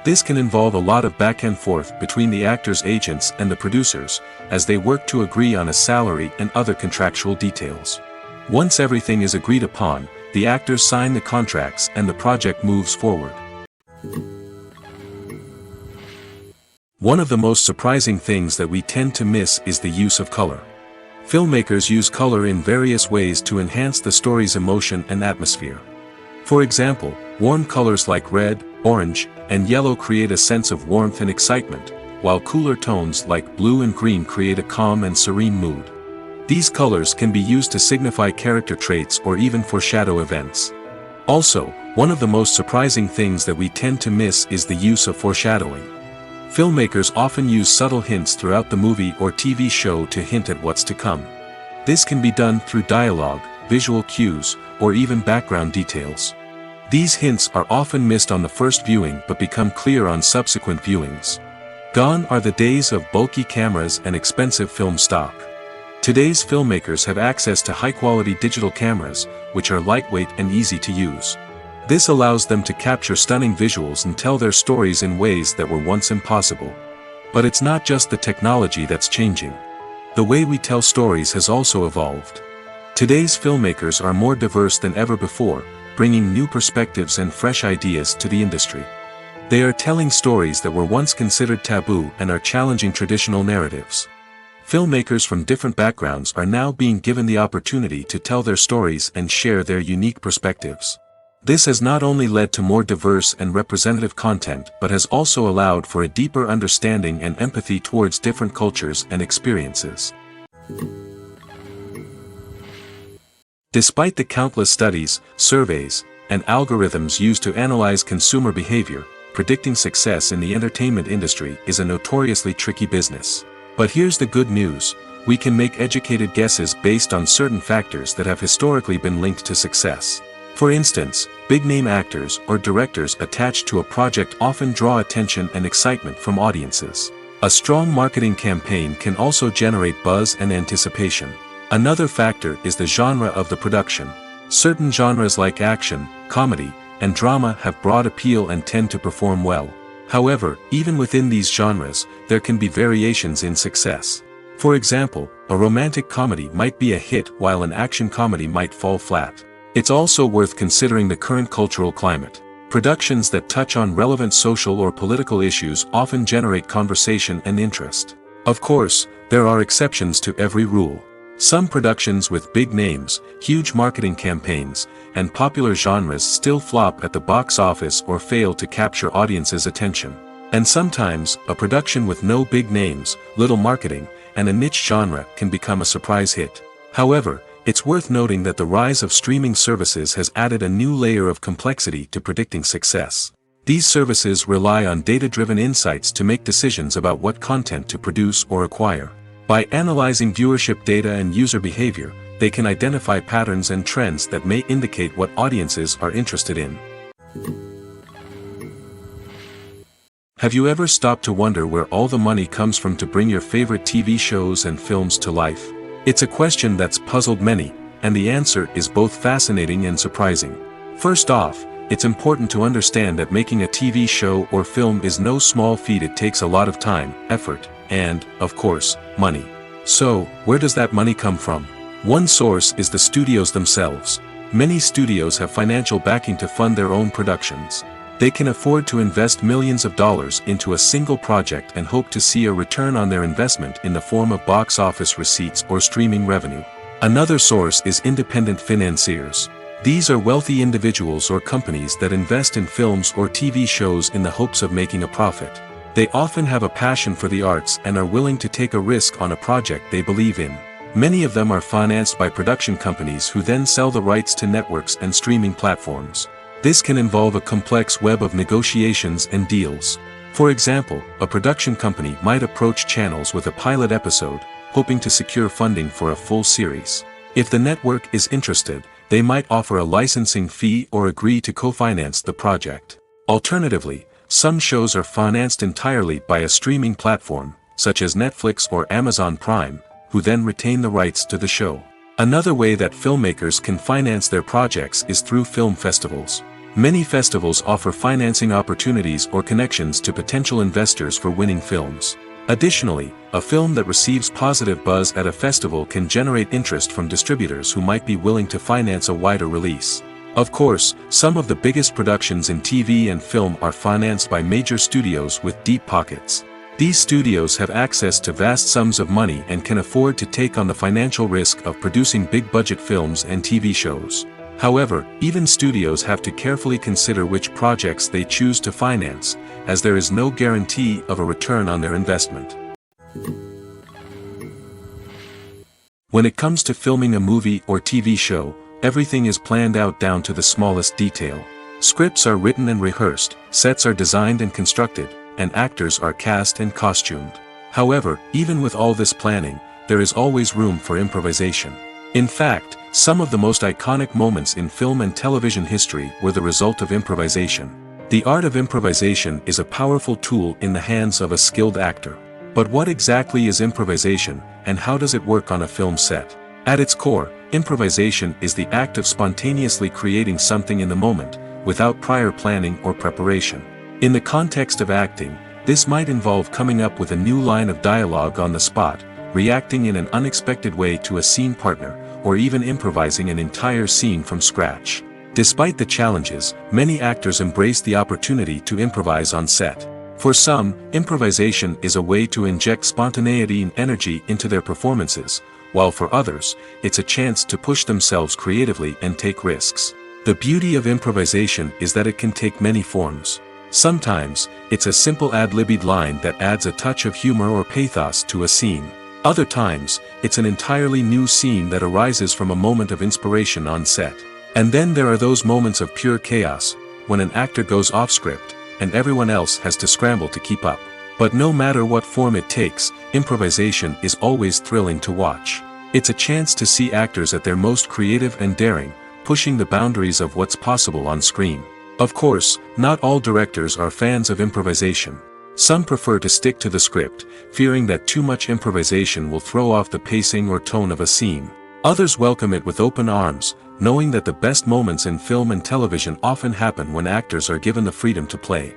This can involve a lot of back and forth between the actors' agents and the producers, as they work to agree on a salary and other contractual details. Once everything is agreed upon, the actors sign the contracts and the project moves forward. One of the most surprising things that we tend to miss is the use of color. Filmmakers use color in various ways to enhance the story's emotion and atmosphere. For example, warm colors like red, orange, and yellow create a sense of warmth and excitement, while cooler tones like blue and green create a calm and serene mood. These colors can be used to signify character traits or even foreshadow events. Also, one of the most surprising things that we tend to miss is the use of foreshadowing. Filmmakers often use subtle hints throughout the movie or TV show to hint at what's to come. This can be done through dialogue, visual cues, or even background details. These hints are often missed on the first viewing but become clear on subsequent viewings. Gone are the days of bulky cameras and expensive film stock. Today's filmmakers have access to high-quality digital cameras, which are lightweight and easy to use. This allows them to capture stunning visuals and tell their stories in ways that were once impossible. But it's not just the technology that's changing. The way we tell stories has also evolved. Today's filmmakers are more diverse than ever before, bringing new perspectives and fresh ideas to the industry. They are telling stories that were once considered taboo and are challenging traditional narratives. Filmmakers from different backgrounds are now being given the opportunity to tell their stories and share their unique perspectives. This has not only led to more diverse and representative content but has also allowed for a deeper understanding and empathy towards different cultures and experiences. Despite the countless studies, surveys, and algorithms used to analyze consumer behavior, predicting success in the entertainment industry is a notoriously tricky business. But here's the good news: we can make educated guesses based on certain factors that have historically been linked to success. For instance, big-name actors or directors attached to a project often draw attention and excitement from audiences. A strong marketing campaign can also generate buzz and anticipation. Another factor is the genre of the production. Certain genres like action, comedy, and drama have broad appeal and tend to perform well. However, even within these genres, there can be variations in success. For example, a romantic comedy might be a hit while an action comedy might fall flat. It's also worth considering the current cultural climate. Productions that touch on relevant social or political issues often generate conversation and interest. Of course, there are exceptions to every rule. Some productions with big names, huge marketing campaigns, and popular genres still flop at the box office or fail to capture audiences' attention. And sometimes, a production with no big names, little marketing, and a niche genre can become a surprise hit. However, it's worth noting that the rise of streaming services has added a new layer of complexity to predicting success. These services rely on data-driven insights to make decisions about what content to produce or acquire. By analyzing viewership data and user behavior, they can identify patterns and trends that may indicate what audiences are interested in. Have you ever stopped to wonder where all the money comes from to bring your favorite TV shows and films to life? It's a question that's puzzled many, and the answer is both fascinating and surprising. First off, it's important to understand that making a TV show or film is no small feat. It takes a lot of time, effort, and, of course, money. So, where does that money come from? One source is the studios themselves. Many studios have financial backing to fund their own productions. They can afford to invest millions of dollars into a single project and hope to see a return on their investment in the form of box office receipts or streaming revenue. Another source is independent financiers. These are wealthy individuals or companies that invest in films or TV shows in the hopes of making a profit. They often have a passion for the arts and are willing to take a risk on a project they believe in. Many of them are financed by production companies who then sell the rights to networks and streaming platforms. This can involve a complex web of negotiations and deals. For example, a production company might approach channels with a pilot episode, hoping to secure funding for a full series. If the network is interested, they might offer a licensing fee or agree to co-finance the project. Alternatively, some shows are financed entirely by a streaming platform, such as Netflix or Amazon Prime, who then retain the rights to the show. Another way that filmmakers can finance their projects is through film festivals. Many festivals offer financing opportunities or connections to potential investors for winning films. Additionally, a film that receives positive buzz at a festival can generate interest from distributors who might be willing to finance a wider release. Of course, some of the biggest productions in TV and film are financed by major studios with deep pockets. These studios have access to vast sums of money and can afford to take on the financial risk of producing big-budget films and TV shows. However, even studios have to carefully consider which projects they choose to finance, as there is no guarantee of a return on their investment. When it comes to filming a movie or TV show, everything is planned out down to the smallest detail. Scripts are written and rehearsed, sets are designed and constructed, and actors are cast and costumed. However, even with all this planning, there is always room for improvisation. In fact, some of the most iconic moments in film and television history were the result of improvisation. The art of improvisation is a powerful tool in the hands of a skilled actor. But what exactly is improvisation, and how does it work on a film set? At its core, improvisation is the act of spontaneously creating something in the moment, without prior planning or preparation. In the context of acting, this might involve coming up with a new line of dialogue on the spot, reacting in an unexpected way to a scene partner, or even improvising an entire scene from scratch. Despite the challenges, many actors embrace the opportunity to improvise on set. For some, improvisation is a way to inject spontaneity and energy into their performances, while for others, it's a chance to push themselves creatively and take risks. The beauty of improvisation is that it can take many forms. Sometimes, it's a simple ad-libbed line that adds a touch of humor or pathos to a scene. Other times, it's an entirely new scene that arises from a moment of inspiration on set. And then there are those moments of pure chaos, when an actor goes off script, and everyone else has to scramble to keep up. But no matter what form it takes, improvisation is always thrilling to watch. It's a chance to see actors at their most creative and daring, pushing the boundaries of what's possible on screen. Of course, not all directors are fans of improvisation. Some prefer to stick to the script, fearing that too much improvisation will throw off the pacing or tone of a scene. Others welcome it with open arms, knowing that the best moments in film and television often happen when actors are given the freedom to play.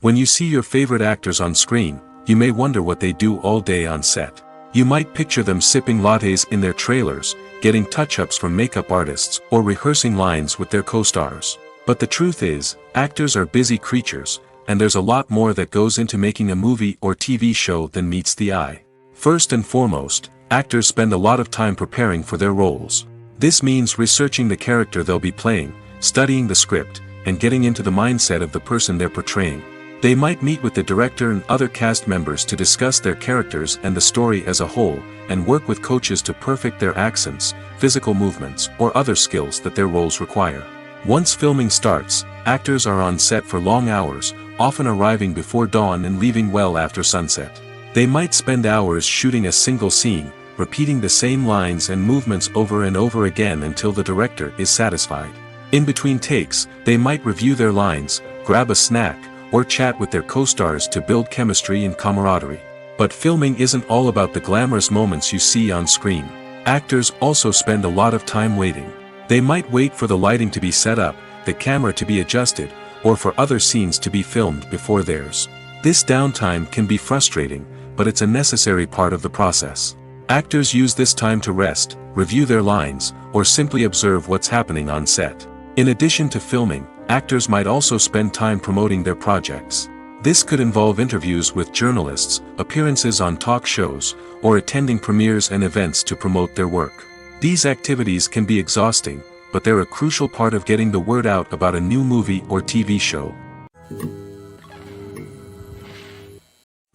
When you see your favorite actors on screen, you may wonder what they do all day on set. You might picture them sipping lattes in their trailers, getting touch-ups from makeup artists, or rehearsing lines with their co-stars. But the truth is, actors are busy creatures, and there's a lot more that goes into making a movie or TV show than meets the eye. First and foremost, actors spend a lot of time preparing for their roles. This means researching the character they'll be playing, studying the script, and getting into the mindset of the person they're portraying. They might meet with the director and other cast members to discuss their characters and the story as a whole, and work with coaches to perfect their accents, physical movements, or other skills that their roles require. Once filming starts, actors are on set for long hours, often arriving before dawn and leaving well after sunset. They might spend hours shooting a single scene, repeating the same lines and movements over and over again until the director is satisfied. In between takes, they might review their lines, grab a snack, or chat with their co-stars to build chemistry and camaraderie. But filming isn't all about the glamorous moments you see on screen. Actors also spend a lot of time waiting. They might wait for the lighting to be set up, the camera to be adjusted, or for other scenes to be filmed before theirs. This downtime can be frustrating, but it's a necessary part of the process. Actors use this time to rest, review their lines, or simply observe what's happening on set. In addition to filming, actors might also spend time promoting their projects. This could involve interviews with journalists, appearances on talk shows, or attending premieres and events to promote their work. These activities can be exhausting, but they're a crucial part of getting the word out about a new movie or TV show.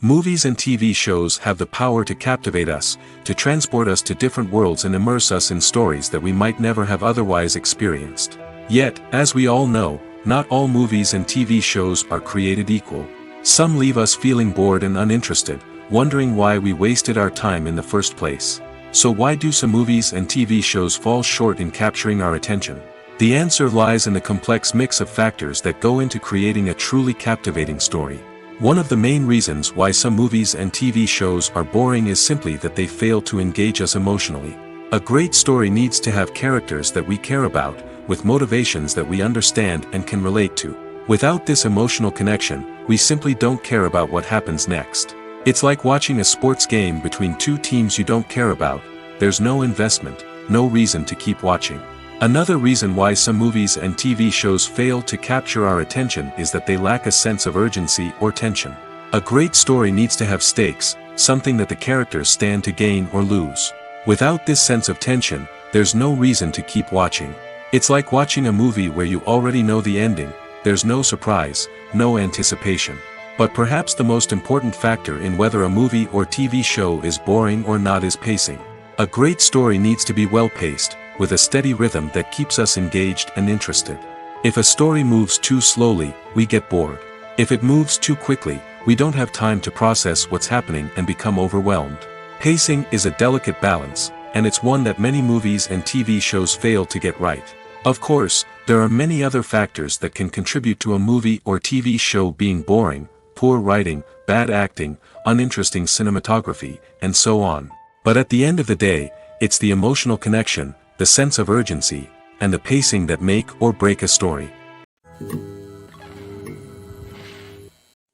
Movies and TV shows have the power to captivate us, to transport us to different worlds and immerse us in stories that we might never have otherwise experienced. Yet, as we all know, not all movies and TV shows are created equal. Some leave us feeling bored and uninterested, wondering why we wasted our time in the first place. So why do some movies and TV shows fall short in capturing our attention? The answer lies in the complex mix of factors that go into creating a truly captivating story. One of the main reasons why some movies and TV shows are boring is simply that they fail to engage us emotionally. A great story needs to have characters that we care about, with motivations that we understand and can relate to. Without this emotional connection, we simply don't care about what happens next. It's like watching a sports game between two teams you don't care about. There's no investment, no reason to keep watching. Another reason why some movies and TV shows fail to capture our attention is that they lack a sense of urgency or tension. A great story needs to have stakes, something that the characters stand to gain or lose. Without this sense of tension, there's no reason to keep watching. It's like watching a movie where you already know the ending. There's no surprise, no anticipation. But perhaps the most important factor in whether a movie or TV show is boring or not is pacing. A great story needs to be well-paced, with a steady rhythm that keeps us engaged and interested. If a story moves too slowly, we get bored. If it moves too quickly, we don't have time to process what's happening and become overwhelmed. Pacing is a delicate balance, and it's one that many movies and TV shows fail to get right. Of course, there are many other factors that can contribute to a movie or TV show being boring: poor writing, bad acting, uninteresting cinematography, and so on. But at the end of the day, it's the emotional connection, the sense of urgency, and the pacing that make or break a story.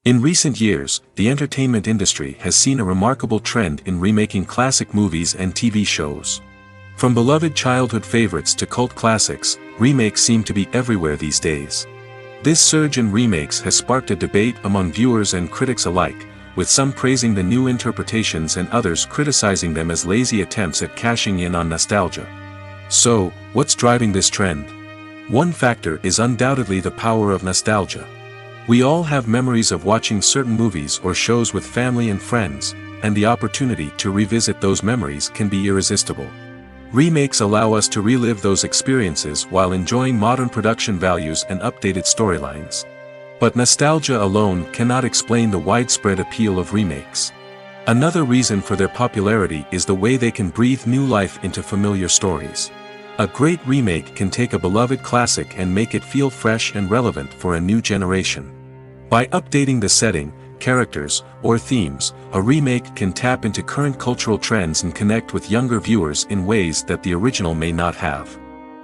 In recent years, the entertainment industry has seen a remarkable trend in remaking classic movies and TV shows. From beloved childhood favorites to cult classics, remakes seem to be everywhere these days. This surge in remakes has sparked a debate among viewers and critics alike, with some praising the new interpretations and others criticizing them as lazy attempts at cashing in on nostalgia. So, what's driving this trend? One factor is undoubtedly the power of nostalgia. We all have memories of watching certain movies or shows with family and friends, and the opportunity to revisit those memories can be irresistible. Remakes allow us to relive those experiences while enjoying modern production values and updated storylines. But nostalgia alone cannot explain the widespread appeal of remakes. Another reason for their popularity is the way they can breathe new life into familiar stories. A great remake can take a beloved classic and make it feel fresh and relevant for a new generation. By updating the setting, characters, or themes, a remake can tap into current cultural trends and connect with younger viewers in ways that the original may not have.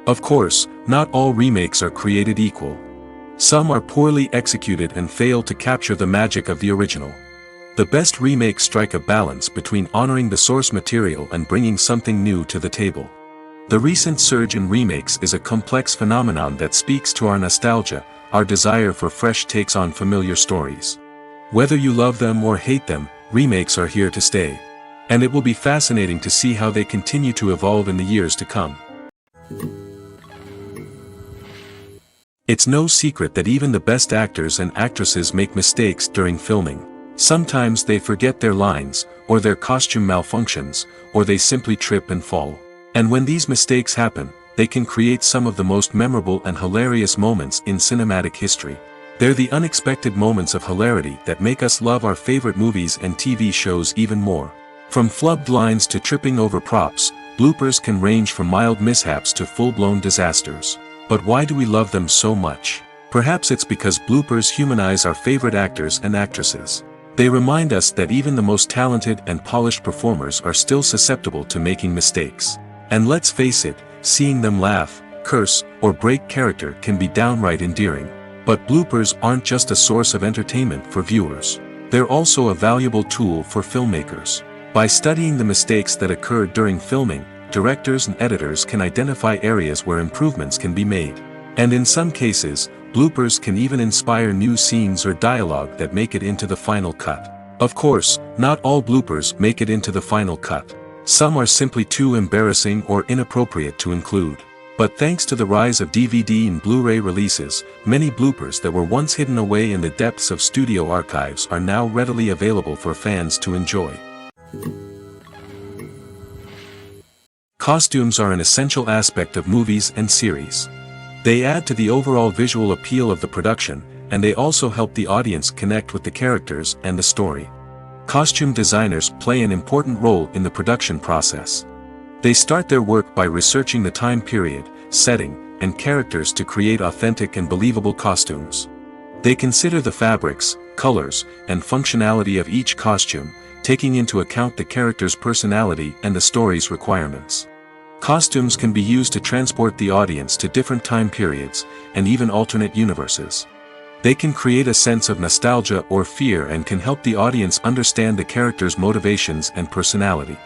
Of course, not all remakes are created equal. Some are poorly executed and fail to capture the magic of the original. The best remakes strike a balance between honoring the source material and bringing something new to the table. The recent surge in remakes is a complex phenomenon that speaks to our nostalgia, our desire for fresh takes on familiar stories. Whether you love them or hate them, remakes are here to stay. And it will be fascinating to see how they continue to evolve in the years to come. It's no secret that even the best actors and actresses make mistakes during filming. Sometimes they forget their lines, or their costume malfunctions, or they simply trip and fall. And when these mistakes happen, they can create some of the most memorable and hilarious moments in cinematic history. They're the unexpected moments of hilarity that make us love our favorite movies and TV shows even more. From flubbed lines to tripping over props, bloopers can range from mild mishaps to full-blown disasters. But why do we love them so much? Perhaps it's because bloopers humanize our favorite actors and actresses. They remind us that even the most talented and polished performers are still susceptible to making mistakes. And let's face it, seeing them laugh, curse, or break character can be downright endearing. But bloopers aren't just a source of entertainment for viewers. They're also a valuable tool for filmmakers. By studying the mistakes that occurred during filming, directors and editors can identify areas where improvements can be made. And in some cases, bloopers can even inspire new scenes or dialogue that make it into the final cut. Of course, not all bloopers make it into the final cut. Some are simply too embarrassing or inappropriate to include. But thanks to the rise of DVD and Blu-ray releases, many bloopers that were once hidden away in the depths of studio archives are now readily available for fans to enjoy. Costumes are an essential aspect of movies and series. They add to the overall visual appeal of the production, and they also help the audience connect with the characters and the story. Costume designers play an important role in the production process. They start their work by researching the time period, setting, and characters to create authentic and believable costumes. They consider the fabrics, colors, and functionality of each costume, taking into account the character's personality and the story's requirements. Costumes can be used to transport the audience to different time periods, and even alternate universes. They can create a sense of nostalgia or fear and can help the audience understand the character's motivations and personality.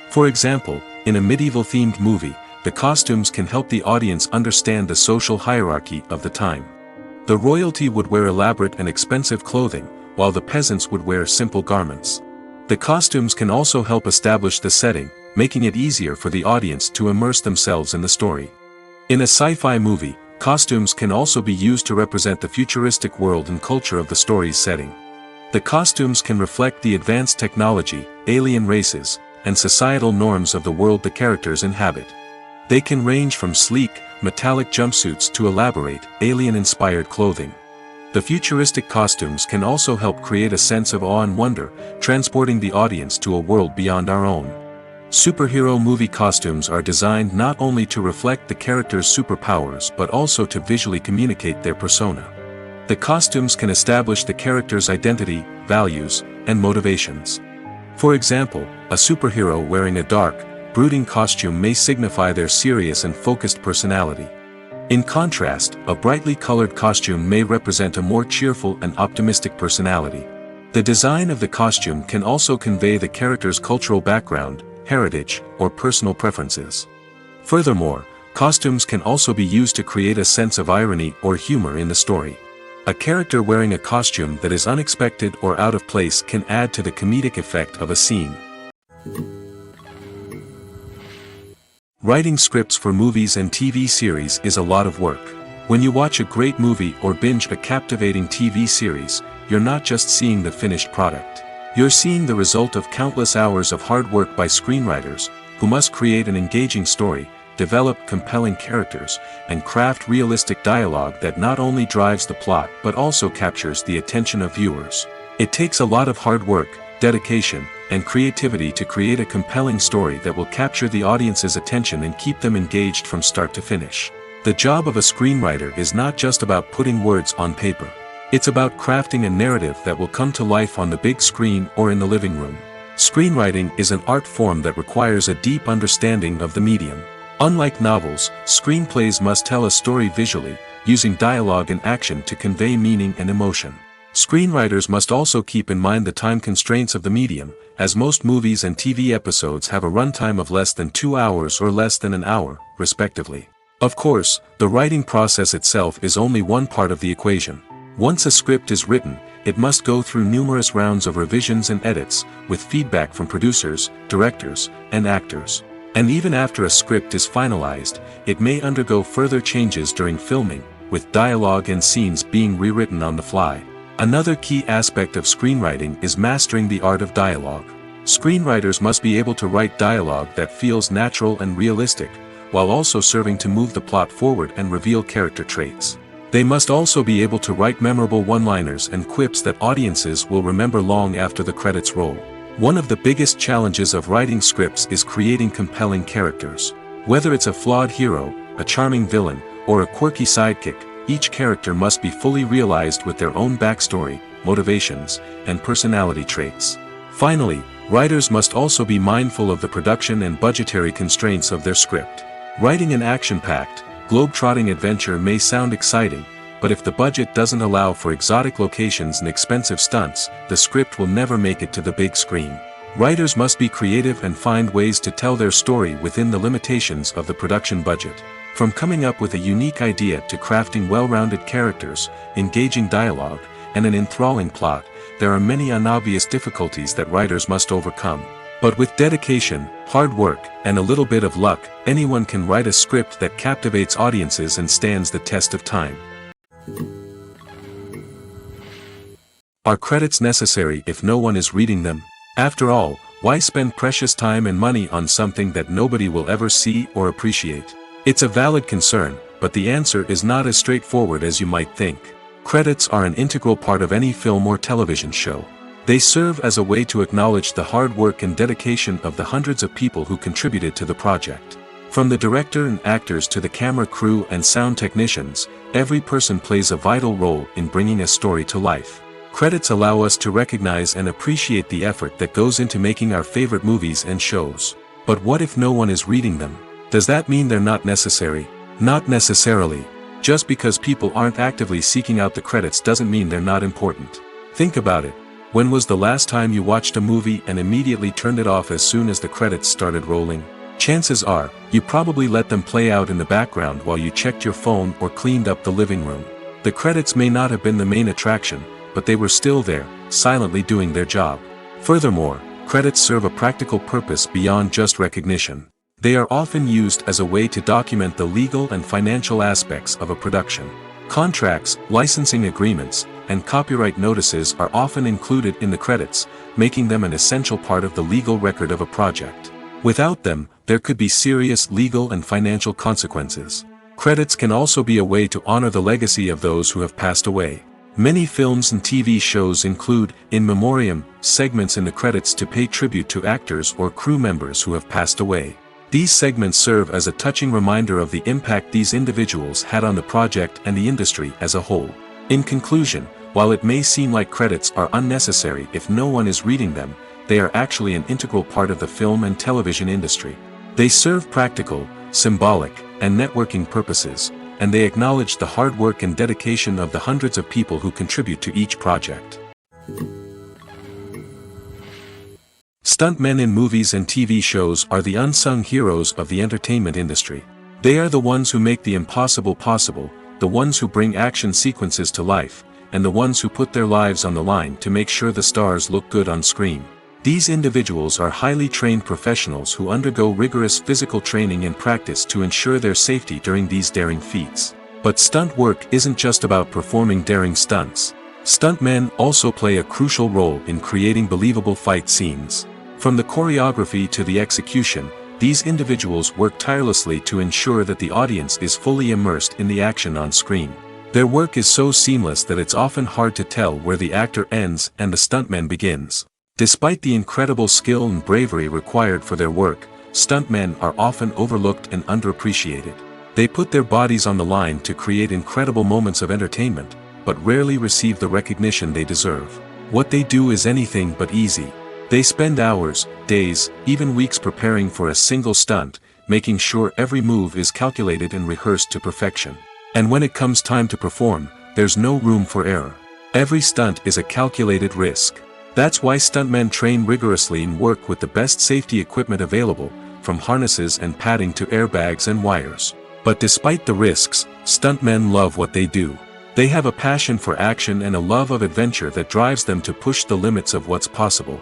For example, in a medieval-themed movie, the costumes can help the audience understand the social hierarchy of the time. The royalty would wear elaborate and expensive clothing, while the peasants would wear simple garments. The costumes can also help establish the setting, making it easier for the audience to immerse themselves in the story. In a sci-fi movie, costumes can also be used to represent the futuristic world and culture of the story's setting. The costumes can reflect the advanced technology, alien races, and societal norms of the world the characters inhabit. They can range from sleek, metallic jumpsuits to elaborate, alien-inspired clothing. The futuristic costumes can also help create a sense of awe and wonder, transporting the audience to a world beyond our own. Superhero movie costumes are designed not only to reflect the character's superpowers but also to visually communicate their persona. The costumes can establish the character's identity, values, and motivations. For example, a superhero wearing a dark, brooding costume may signify their serious and focused personality. In contrast, a brightly colored costume may represent a more cheerful and optimistic personality. The design of the costume can also convey the character's cultural background, heritage, or personal preferences. Furthermore, costumes can also be used to create a sense of irony or humor in the story. A character wearing a costume that is unexpected or out of place can add to the comedic effect of a scene. Writing scripts for movies and TV series is a lot of work. When you watch a great movie or binge a captivating TV series, you're not just seeing the finished product. You're seeing the result of countless hours of hard work by screenwriters, who must create an engaging story, develop compelling characters, and craft realistic dialogue that not only drives the plot but also captures the attention of viewers. It takes a lot of hard work, dedication, and creativity to create a compelling story that will capture the audience's attention and keep them engaged from start to finish. The job of a screenwriter is not just about putting words on paper. It's about crafting a narrative that will come to life on the big screen or in the living room. Screenwriting is an art form that requires a deep understanding of the medium. Unlike novels, screenplays must tell a story visually, using dialogue and action to convey meaning and emotion. Screenwriters must also keep in mind the time constraints of the medium, as most movies and TV episodes have a runtime of less than 2 hours or less than an hour, respectively. Of course, the writing process itself is only one part of the equation. Once a script is written, it must go through numerous rounds of revisions and edits, with feedback from producers, directors, and actors. And even after a script is finalized, it may undergo further changes during filming, with dialogue and scenes being rewritten on the fly. Another key aspect of screenwriting is mastering the art of dialogue. Screenwriters must be able to write dialogue that feels natural and realistic, while also serving to move the plot forward and reveal character traits. They must also be able to write memorable one-liners and quips that audiences will remember long after the credits roll. One of the biggest challenges of writing scripts is creating compelling characters. Whether it's a flawed hero, a charming villain, or a quirky sidekick, each character must be fully realized with their own backstory, motivations, and personality traits. Finally, writers must also be mindful of the production and budgetary constraints of their script. Writing an action-packed, globe-trotting adventure may sound exciting, but if the budget doesn't allow for exotic locations and expensive stunts, the script will never make it to the big screen. Writers must be creative and find ways to tell their story within the limitations of the production budget. From coming up with a unique idea to crafting well-rounded characters, engaging dialogue, and an enthralling plot, there are many unobvious difficulties that writers must overcome. But with dedication, hard work, and a little bit of luck, anyone can write a script that captivates audiences and stands the test of time. Are credits necessary if no one is reading them? After all, why spend precious time and money on something that nobody will ever see or appreciate? It's a valid concern, but the answer is not as straightforward as you might think. Credits are an integral part of any film or television show. They serve as a way to acknowledge the hard work and dedication of the hundreds of people who contributed to the project. From the director and actors to the camera crew and sound technicians, every person plays a vital role in bringing a story to life. Credits allow us to recognize and appreciate the effort that goes into making our favorite movies and shows. But what if no one is reading them? Does that mean they're not necessary? Not necessarily. Just because people aren't actively seeking out the credits doesn't mean they're not important. Think about it. When was the last time you watched a movie and immediately turned it off as soon as the credits started rolling? Chances are, you probably let them play out in the background while you checked your phone or cleaned up the living room. The credits may not have been the main attraction, but they were still there, silently doing their job. Furthermore, credits serve a practical purpose beyond just recognition. They are often used as a way to document the legal and financial aspects of a production. Contracts, licensing agreements, and copyright notices are often included in the credits, making them an essential part of the legal record of a project. Without them, there could be serious legal and financial consequences. Credits can also be a way to honor the legacy of those who have passed away. Many films and TV shows include, in memoriam, segments in the credits to pay tribute to actors or crew members who have passed away. These segments serve as a touching reminder of the impact these individuals had on the project and the industry as a whole. In conclusion, while it may seem like credits are unnecessary if no one is reading them, they are actually an integral part of the film and television industry. They serve practical, symbolic, and networking purposes, and they acknowledge the hard work and dedication of the hundreds of people who contribute to each project. Stuntmen in movies and TV shows are the unsung heroes of the entertainment industry. They are the ones who make the impossible possible, the ones who bring action sequences to life, and the ones who put their lives on the line to make sure the stars look good on screen. These individuals are highly trained professionals who undergo rigorous physical training and practice to ensure their safety during these daring feats. But stunt work isn't just about performing daring stunts. Stuntmen also play a crucial role in creating believable fight scenes. From the choreography to the execution, these individuals work tirelessly to ensure that the audience is fully immersed in the action on screen. Their work is so seamless that it's often hard to tell where the actor ends and the stuntman begins. Despite the incredible skill and bravery required for their work, stuntmen are often overlooked and underappreciated. They put their bodies on the line to create incredible moments of entertainment, but rarely receive the recognition they deserve. What they do is anything but easy. They spend hours, days, even weeks preparing for a single stunt, making sure every move is calculated and rehearsed to perfection. And when it comes time to perform, there's no room for error. Every stunt is a calculated risk. That's why stuntmen train rigorously and work with the best safety equipment available, from harnesses and padding to airbags and wires. But despite the risks, stuntmen love what they do. They have a passion for action and a love of adventure that drives them to push the limits of what's possible.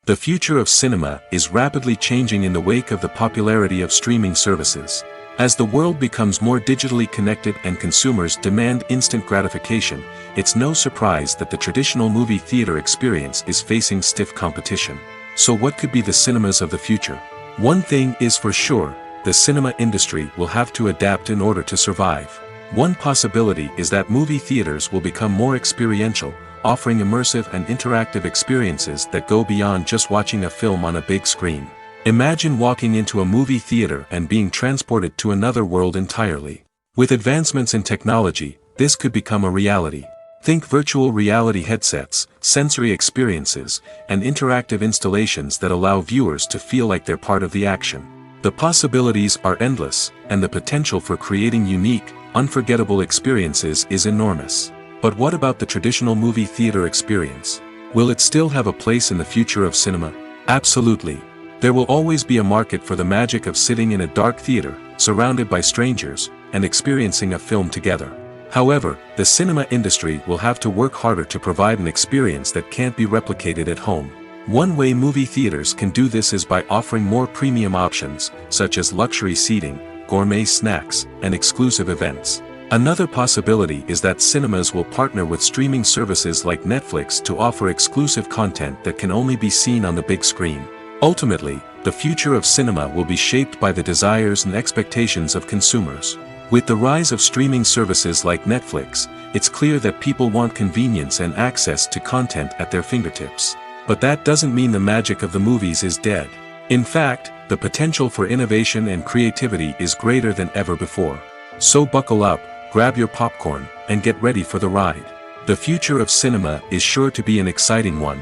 The future of cinema is rapidly changing in the wake of the popularity of streaming services. As the world becomes more digitally connected and consumers demand instant gratification, it's no surprise that the traditional movie theater experience is facing stiff competition. So what could be the cinemas of the future? One thing is for sure, the cinema industry will have to adapt in order to survive. One possibility is that movie theaters will become more experiential, offering immersive and interactive experiences that go beyond just watching a film on a big screen. Imagine walking into a movie theater and being transported to another world entirely. With advancements in technology, this could become a reality. Think virtual reality headsets, sensory experiences, and interactive installations that allow viewers to feel like they're part of the action. The possibilities are endless, and the potential for creating unique, unforgettable experiences is enormous. But what about the traditional movie theater experience? Will it still have a place in the future of cinema? Absolutely. There will always be a market for the magic of sitting in a dark theater, surrounded by strangers, and experiencing a film together. However, the cinema industry will have to work harder to provide an experience that can't be replicated at home. One way movie theaters can do this is by offering more premium options, such as luxury seating, gourmet snacks, and exclusive events. Another possibility is that cinemas will partner with streaming services like Netflix to offer exclusive content that can only be seen on the big screen. Ultimately, the future of cinema will be shaped by the desires and expectations of consumers. With the rise of streaming services like Netflix, it's clear that people want convenience and access to content at their fingertips. But that doesn't mean the magic of the movies is dead. In fact, the potential for innovation and creativity is greater than ever before. So buckle up, grab your popcorn, and get ready for the ride. The future of cinema is sure to be an exciting one.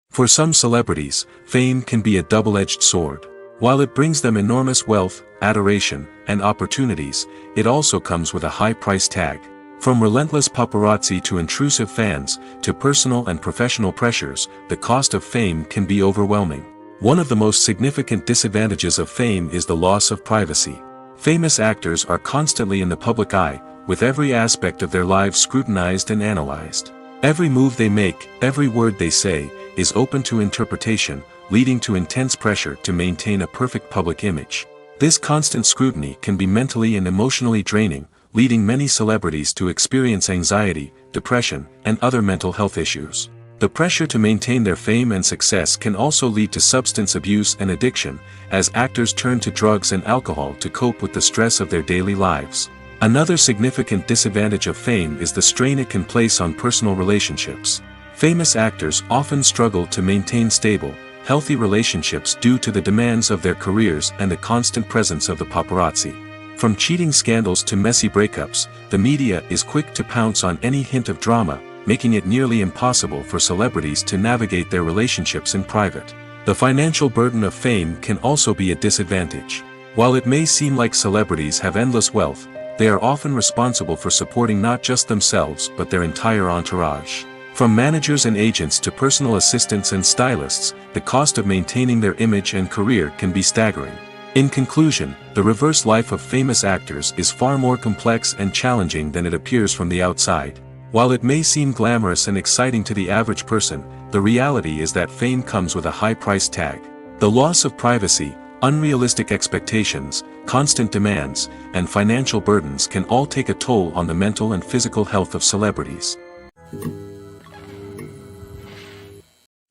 For some celebrities, fame can be a double-edged sword. While it brings them enormous wealth, adoration, and opportunities, it also comes with a high price tag. From relentless paparazzi to intrusive fans, to personal and professional pressures, the cost of fame can be overwhelming. One of the most significant disadvantages of fame is the loss of privacy. Famous actors are constantly in the public eye, with every aspect of their lives scrutinized and analyzed. Every move they make, every word they say, is open to interpretation, leading to intense pressure to maintain a perfect public image. This constant scrutiny can be mentally and emotionally draining, leading many celebrities to experience anxiety, depression, and other mental health issues. The pressure to maintain their fame and success can also lead to substance abuse and addiction, as actors turn to drugs and alcohol to cope with the stress of their daily lives. Another significant disadvantage of fame is the strain it can place on personal relationships. Famous actors often struggle to maintain stable, healthy relationships due to the demands of their careers and the constant presence of the paparazzi. From cheating scandals to messy breakups, the media is quick to pounce on any hint of drama, making it nearly impossible for celebrities to navigate their relationships in private. The financial burden of fame can also be a disadvantage. While it may seem like celebrities have endless wealth, they are often responsible for supporting not just themselves but their entire entourage. From managers and agents to personal assistants and stylists, the cost of maintaining their image and career can be staggering. In conclusion, the reverse life of famous actors is far more complex and challenging than it appears from the outside. While it may seem glamorous and exciting to the average person, the reality is that fame comes with a high price tag. The loss of privacy, unrealistic expectations, constant demands, and financial burdens can all take a toll on the mental and physical health of celebrities.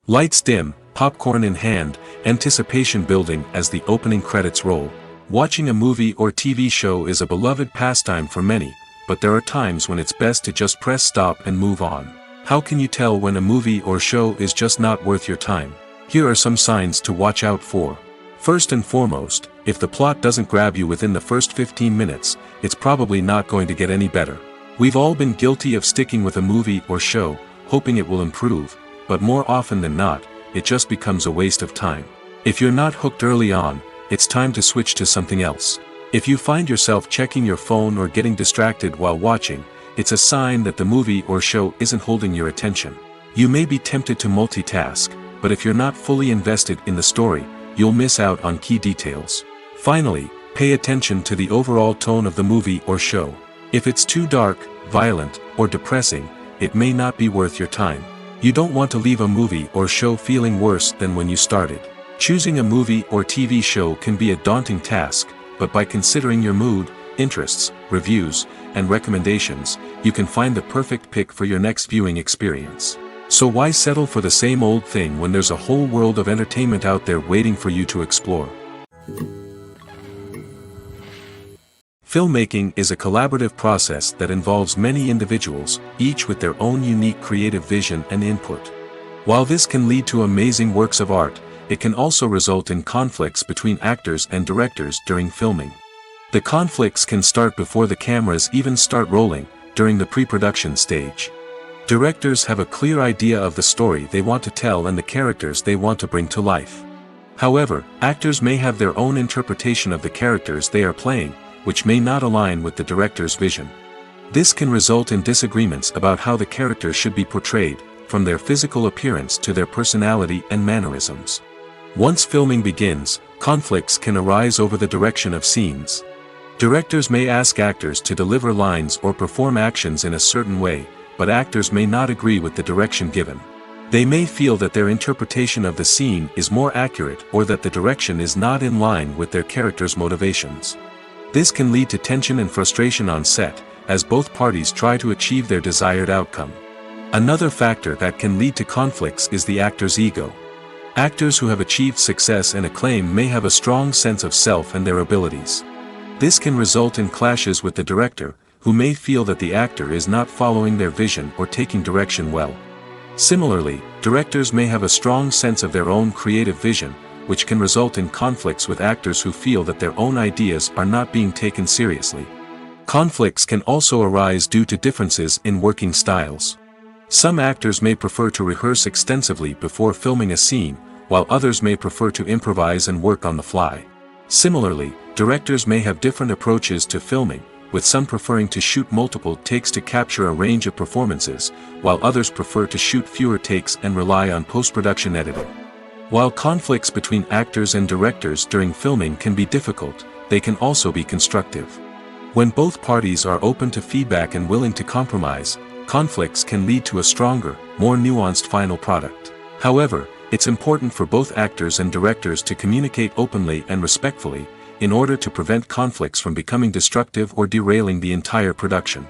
Lights dim, popcorn in hand, anticipation building as the opening credits roll. Watching a movie or TV show is a beloved pastime for many, but there are times when it's best to just press stop and move on. How can you tell when a movie or show is just not worth your time? Here are some signs to watch out for. First and foremost, if the plot doesn't grab you within the first 15 minutes, it's probably not going to get any better. We've all been guilty of sticking with a movie or show, hoping it will improve, but more often than not, it just becomes a waste of time. If you're not hooked early on, it's time to switch to something else. If you find yourself checking your phone or getting distracted while watching, it's a sign that the movie or show isn't holding your attention. You may be tempted to multitask, but if you're not fully invested in the story, you'll miss out on key details. Finally, pay attention to the overall tone of the movie or show. If it's too dark, violent, or depressing, it may not be worth your time. You don't want to leave a movie or show feeling worse than when you started. Choosing a movie or TV show can be a daunting task, but by considering your mood, interests, reviews, and recommendations, you can find the perfect pick for your next viewing experience. So why settle for the same old thing when there's a whole world of entertainment out there waiting for you to explore? Filmmaking is a collaborative process that involves many individuals, each with their own unique creative vision and input. While this can lead to amazing works of art, it can also result in conflicts between actors and directors during filming. The conflicts can start before the cameras even start rolling, during the pre-production stage. Directors have a clear idea of the story they want to tell and the characters they want to bring to life. However, actors may have their own interpretation of the characters they are playing, which may not align with the director's vision. This can result in disagreements about how the characters should be portrayed, from their physical appearance to their personality and mannerisms. Once filming begins, conflicts can arise over the direction of scenes. Directors may ask actors to deliver lines or perform actions in a certain way, but actors may not agree with the direction given. They may feel that their interpretation of the scene is more accurate or that the direction is not in line with their character's motivations. This can lead to tension and frustration on set, as both parties try to achieve their desired outcome. Another factor that can lead to conflicts is the actor's ego. Actors who have achieved success and acclaim may have a strong sense of self and their abilities. This can result in clashes with the director, who may feel that the actor is not following their vision or taking direction well. Similarly, directors may have a strong sense of their own creative vision, which can result in conflicts with actors who feel that their own ideas are not being taken seriously. Conflicts can also arise due to differences in working styles. Some actors may prefer to rehearse extensively before filming a scene, while others may prefer to improvise and work on the fly. Similarly, directors may have different approaches to filming, with some preferring to shoot multiple takes to capture a range of performances, while others prefer to shoot fewer takes and rely on post-production editing. While conflicts between actors and directors during filming can be difficult, they can also be constructive. When both parties are open to feedback and willing to compromise, conflicts can lead to a stronger, more nuanced final product. However, it's important for both actors and directors to communicate openly and respectfully, in order to prevent conflicts from becoming destructive or derailing the entire production.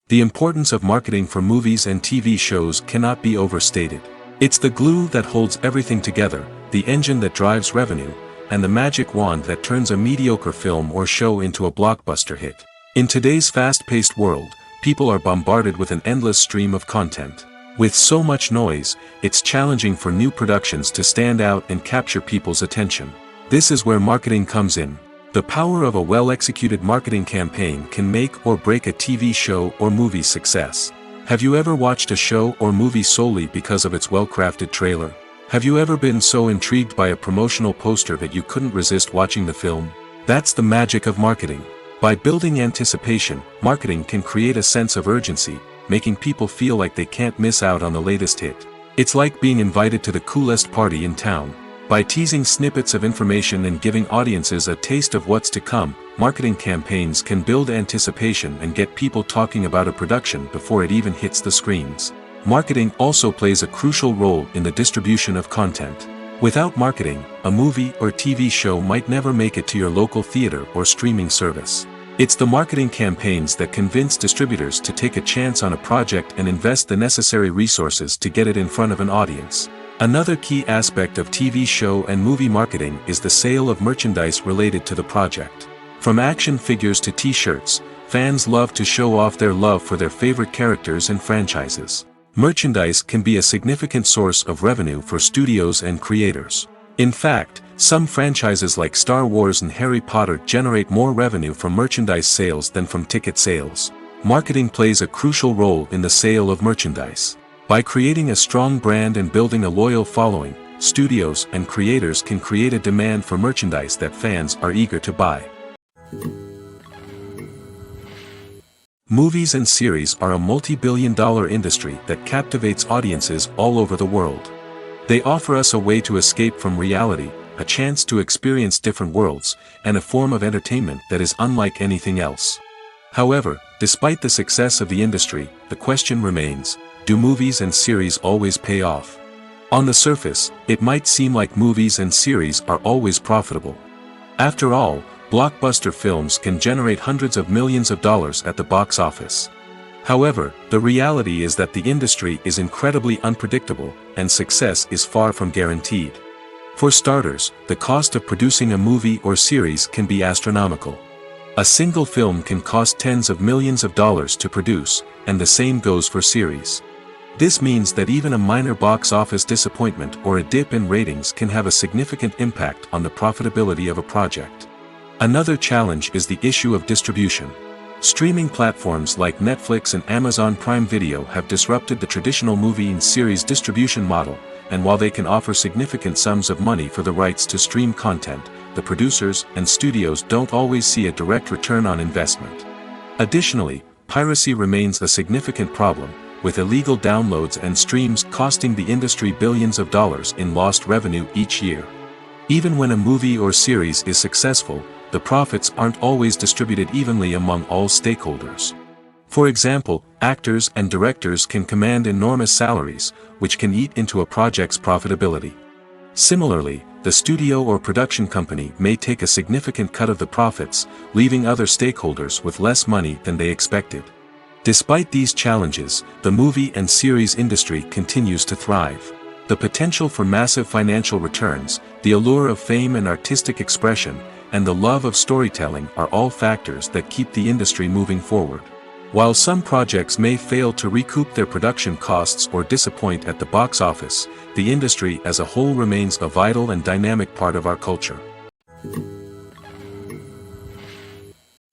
The importance of marketing for movies and TV shows cannot be overstated. It's the glue that holds everything together, the engine that drives revenue, and the magic wand that turns a mediocre film or show into a blockbuster hit. In today's fast-paced world, people are bombarded with an endless stream of content. With so much noise, it's challenging for new productions to stand out and capture people's attention. This is where marketing comes in. The power of a well-executed marketing campaign can make or break a TV show or movie's success. Have you ever watched a show or movie solely because of its well-crafted trailer? Have you ever been so intrigued by a promotional poster that you couldn't resist watching the film? That's the magic of marketing. By building anticipation, marketing can create a sense of urgency, making people feel like they can't miss out on the latest hit. It's like being invited to the coolest party in town. By teasing snippets of information and giving audiences a taste of what's to come, marketing campaigns can build anticipation and get people talking about a production before it even hits the screens. Marketing also plays a crucial role in the distribution of content. Without marketing, a movie or TV show might never make it to your local theater or streaming service. It's the marketing campaigns that convince distributors to take a chance on a project and invest the necessary resources to get it in front of an audience. Another key aspect of TV show and movie marketing is the sale of merchandise related to the project. From action figures to t-shirts, fans love to show off their love for their favorite characters and franchises. Merchandise can be a significant source of revenue for studios and creators. In fact, some franchises like Star Wars and Harry Potter generate more revenue from merchandise sales than from ticket sales. Marketing plays a crucial role in the sale of merchandise. By creating a strong brand and building a loyal following, studios and creators can create a demand for merchandise that fans are eager to buy. Movies and series are a multi-billion-dollar industry that captivates audiences all over the world. They offer us a way to escape from reality, a chance to experience different worlds, and a form of entertainment that is unlike anything else. However, despite the success of the industry, the question remains, do movies and series always pay off? On the surface, it might seem like movies and series are always profitable. After all, blockbuster films can generate hundreds of millions of dollars at the box office. However, the reality is that the industry is incredibly unpredictable, and success is far from guaranteed. For starters, the cost of producing a movie or series can be astronomical. A single film can cost tens of millions of dollars to produce, and the same goes for series. This means that even a minor box office disappointment or a dip in ratings can have a significant impact on the profitability of a project. Another challenge is the issue of distribution. Streaming platforms like Netflix and Amazon Prime Video have disrupted the traditional movie and series distribution model, and while they can offer significant sums of money for the rights to stream content, the producers and studios don't always see a direct return on investment. Additionally, piracy remains a significant problem, with illegal downloads and streams costing the industry billions of dollars in lost revenue each year. Even when a movie or series is successful, the profits aren't always distributed evenly among all stakeholders. For example, actors and directors can command enormous salaries, which can eat into a project's profitability. Similarly, the studio or production company may take a significant cut of the profits, leaving other stakeholders with less money than they expected. Despite these challenges, the movie and series industry continues to thrive. The potential for massive financial returns, the allure of fame and artistic expression, and the love of storytelling are all factors that keep the industry moving forward. While some projects may fail to recoup their production costs or disappoint at the box office, the industry as a whole remains a vital and dynamic part of our culture.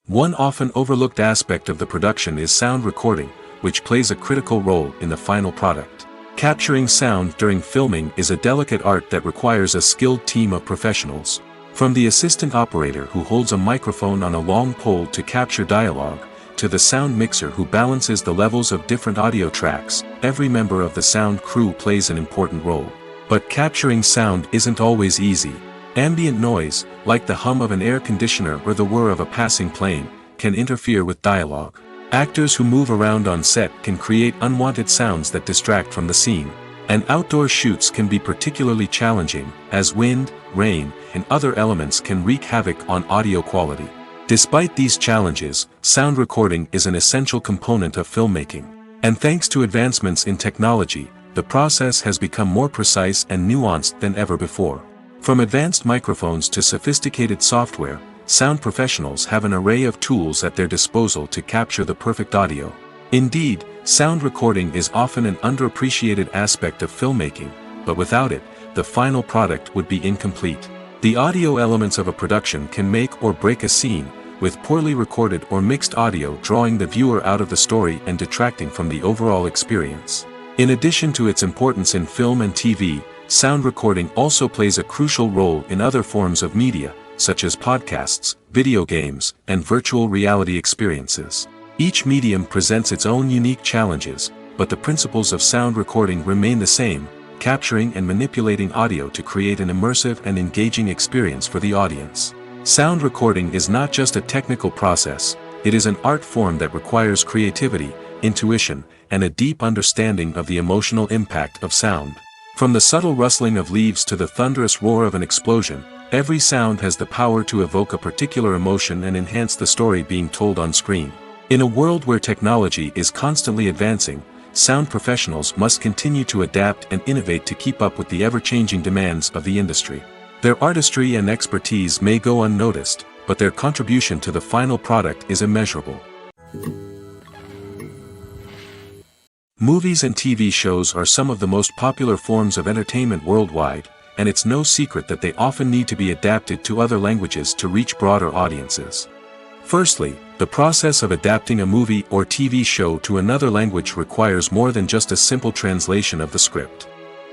One often overlooked aspect of the production is sound recording, which plays a critical role in the final product. Capturing sound during filming is a delicate art that requires a skilled team of professionals. From the assistant operator who holds a microphone on a long pole to capture dialogue, to the sound mixer who balances the levels of different audio tracks, every member of the sound crew plays an important role. But capturing sound isn't always easy. Ambient noise, like the hum of an air conditioner or the whir of a passing plane, can interfere with dialogue. Actors who move around on set can create unwanted sounds that distract from the scene. And outdoor shoots can be particularly challenging, as wind, rain, and other elements can wreak havoc on audio quality. Despite these challenges, sound recording is an essential component of filmmaking. And thanks to advancements in technology, the process has become more precise and nuanced than ever before. From advanced microphones to sophisticated software, sound professionals have an array of tools at their disposal to capture the perfect audio. Indeed, sound recording is often an underappreciated aspect of filmmaking, but without it, the final product would be incomplete. The audio elements of a production can make or break a scene, with poorly recorded or mixed audio drawing the viewer out of the story and detracting from the overall experience. In addition to its importance in film and TV, sound recording also plays a crucial role in other forms of media, such as podcasts, video games, and virtual reality experiences. Each medium presents its own unique challenges, but the principles of sound recording remain the same, capturing and manipulating audio to create an immersive and engaging experience for the audience. Sound recording is not just a technical process, it is an art form that requires creativity, intuition, and a deep understanding of the emotional impact of sound. From the subtle rustling of leaves to the thunderous roar of an explosion, every sound has the power to evoke a particular emotion and enhance the story being told on screen. In a world where technology is constantly advancing, sound professionals must continue to adapt and innovate to keep up with the ever-changing demands of the industry. Their artistry and expertise may go unnoticed, but their contribution to the final product is immeasurable. Movies and TV shows are some of the most popular forms of entertainment worldwide, and it's no secret that they often need to be adapted to other languages to reach broader audiences. Firstly, the process of adapting a movie or TV show to another language requires more than just a simple translation of the script.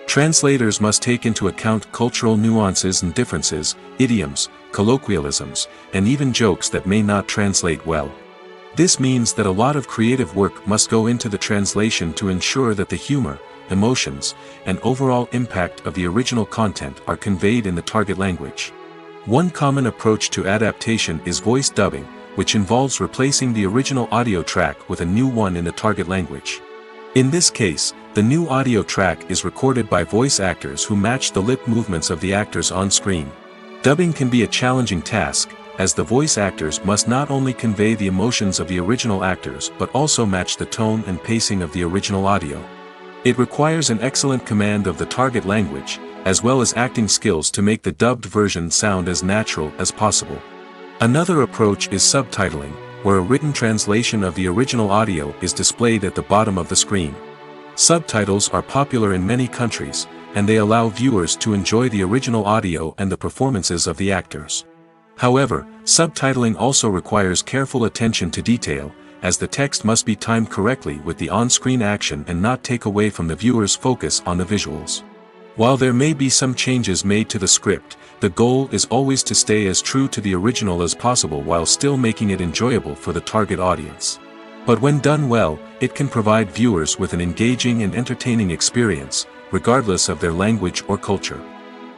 Translators must take into account cultural nuances and differences, idioms, colloquialisms, and even jokes that may not translate well. This means that a lot of creative work must go into the translation to ensure that the humor, emotions, and overall impact of the original content are conveyed in the target language. One common approach to adaptation is voice dubbing, which involves replacing the original audio track with a new one in the target language. In this case, the new audio track is recorded by voice actors who match the lip movements of the actors on screen. Dubbing can be a challenging task, as the voice actors must not only convey the emotions of the original actors but also match the tone and pacing of the original audio. It requires an excellent command of the target language, as well as acting skills to make the dubbed version sound as natural as possible. Another approach is subtitling, where a written translation of the original audio is displayed at the bottom of the screen. Subtitles are popular in many countries, and they allow viewers to enjoy the original audio and the performances of the actors. However, subtitling also requires careful attention to detail, as the text must be timed correctly with the on-screen action and not take away from the viewer's focus on the visuals. While there may be some changes made to the script, the goal is always to stay as true to the original as possible while still making it enjoyable for the target audience. But when done well, it can provide viewers with an engaging and entertaining experience, regardless of their language or culture.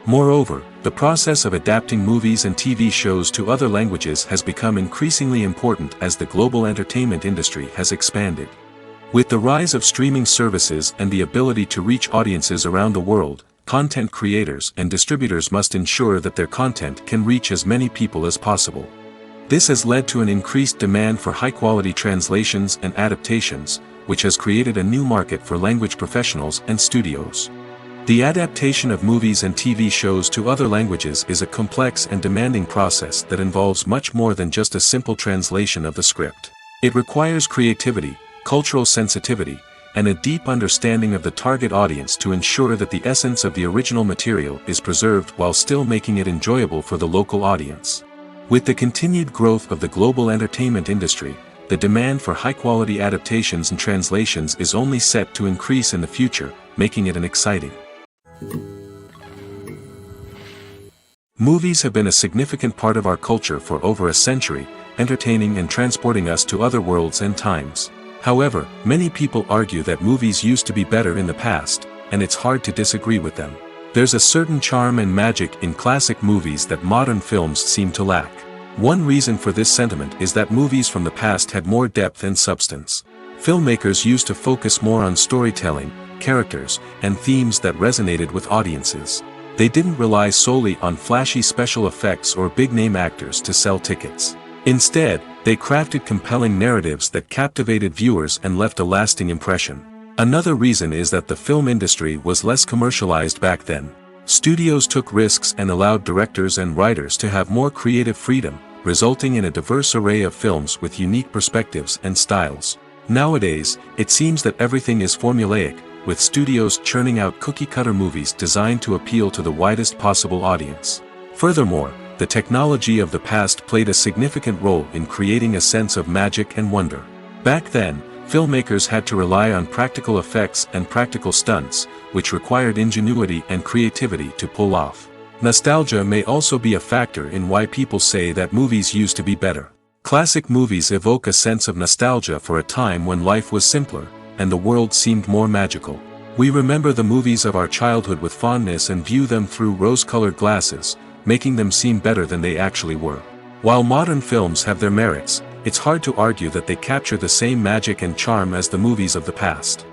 Moreover, the process of adapting movies and TV shows to other languages has become increasingly important as the global entertainment industry has expanded. With the rise of streaming services and the ability to reach audiences around the world, content creators and distributors must ensure that their content can reach as many people as possible. This has led to an increased demand for high-quality translations and adaptations, which has created a new market for language professionals and studios. The adaptation of movies and TV shows to other languages is a complex and demanding process that involves much more than just a simple translation of the script. It requires creativity, cultural sensitivity, and a deep understanding of the target audience to ensure that the essence of the original material is preserved while still making it enjoyable for the local audience. With the continued growth of the global entertainment industry, the demand for high-quality adaptations and translations is only set to increase in the future, making it an exciting. Movies have been a significant part of our culture for over a century, entertaining and transporting us to other worlds and times. However, many people argue that movies used to be better in the past, and it's hard to disagree with them. There's a certain charm and magic in classic movies that modern films seem to lack. One reason for this sentiment is that movies from the past had more depth and substance. Filmmakers used to focus more on storytelling, characters, and themes that resonated with audiences. They didn't rely solely on flashy special effects or big-name actors to sell tickets. Instead, they crafted compelling narratives that captivated viewers and left a lasting impression. Another reason is that the film industry was less commercialized back then. Studios took risks and allowed directors and writers to have more creative freedom, resulting in a diverse array of films with unique perspectives and styles. Nowadays, it seems that everything is formulaic, with studios churning out cookie-cutter movies designed to appeal to the widest possible audience. Furthermore, the technology of the past played a significant role in creating a sense of magic and wonder. Back then, filmmakers had to rely on practical effects and practical stunts, which required ingenuity and creativity to pull off. Nostalgia may also be a factor in why people say that movies used to be better. Classic movies evoke a sense of nostalgia for a time when life was simpler, and the world seemed more magical. We remember the movies of our childhood with fondness and view them through rose-colored glasses, making them seem better than they actually were. While modern films have their merits, it's hard to argue that they capture the same magic and charm as the movies of the past.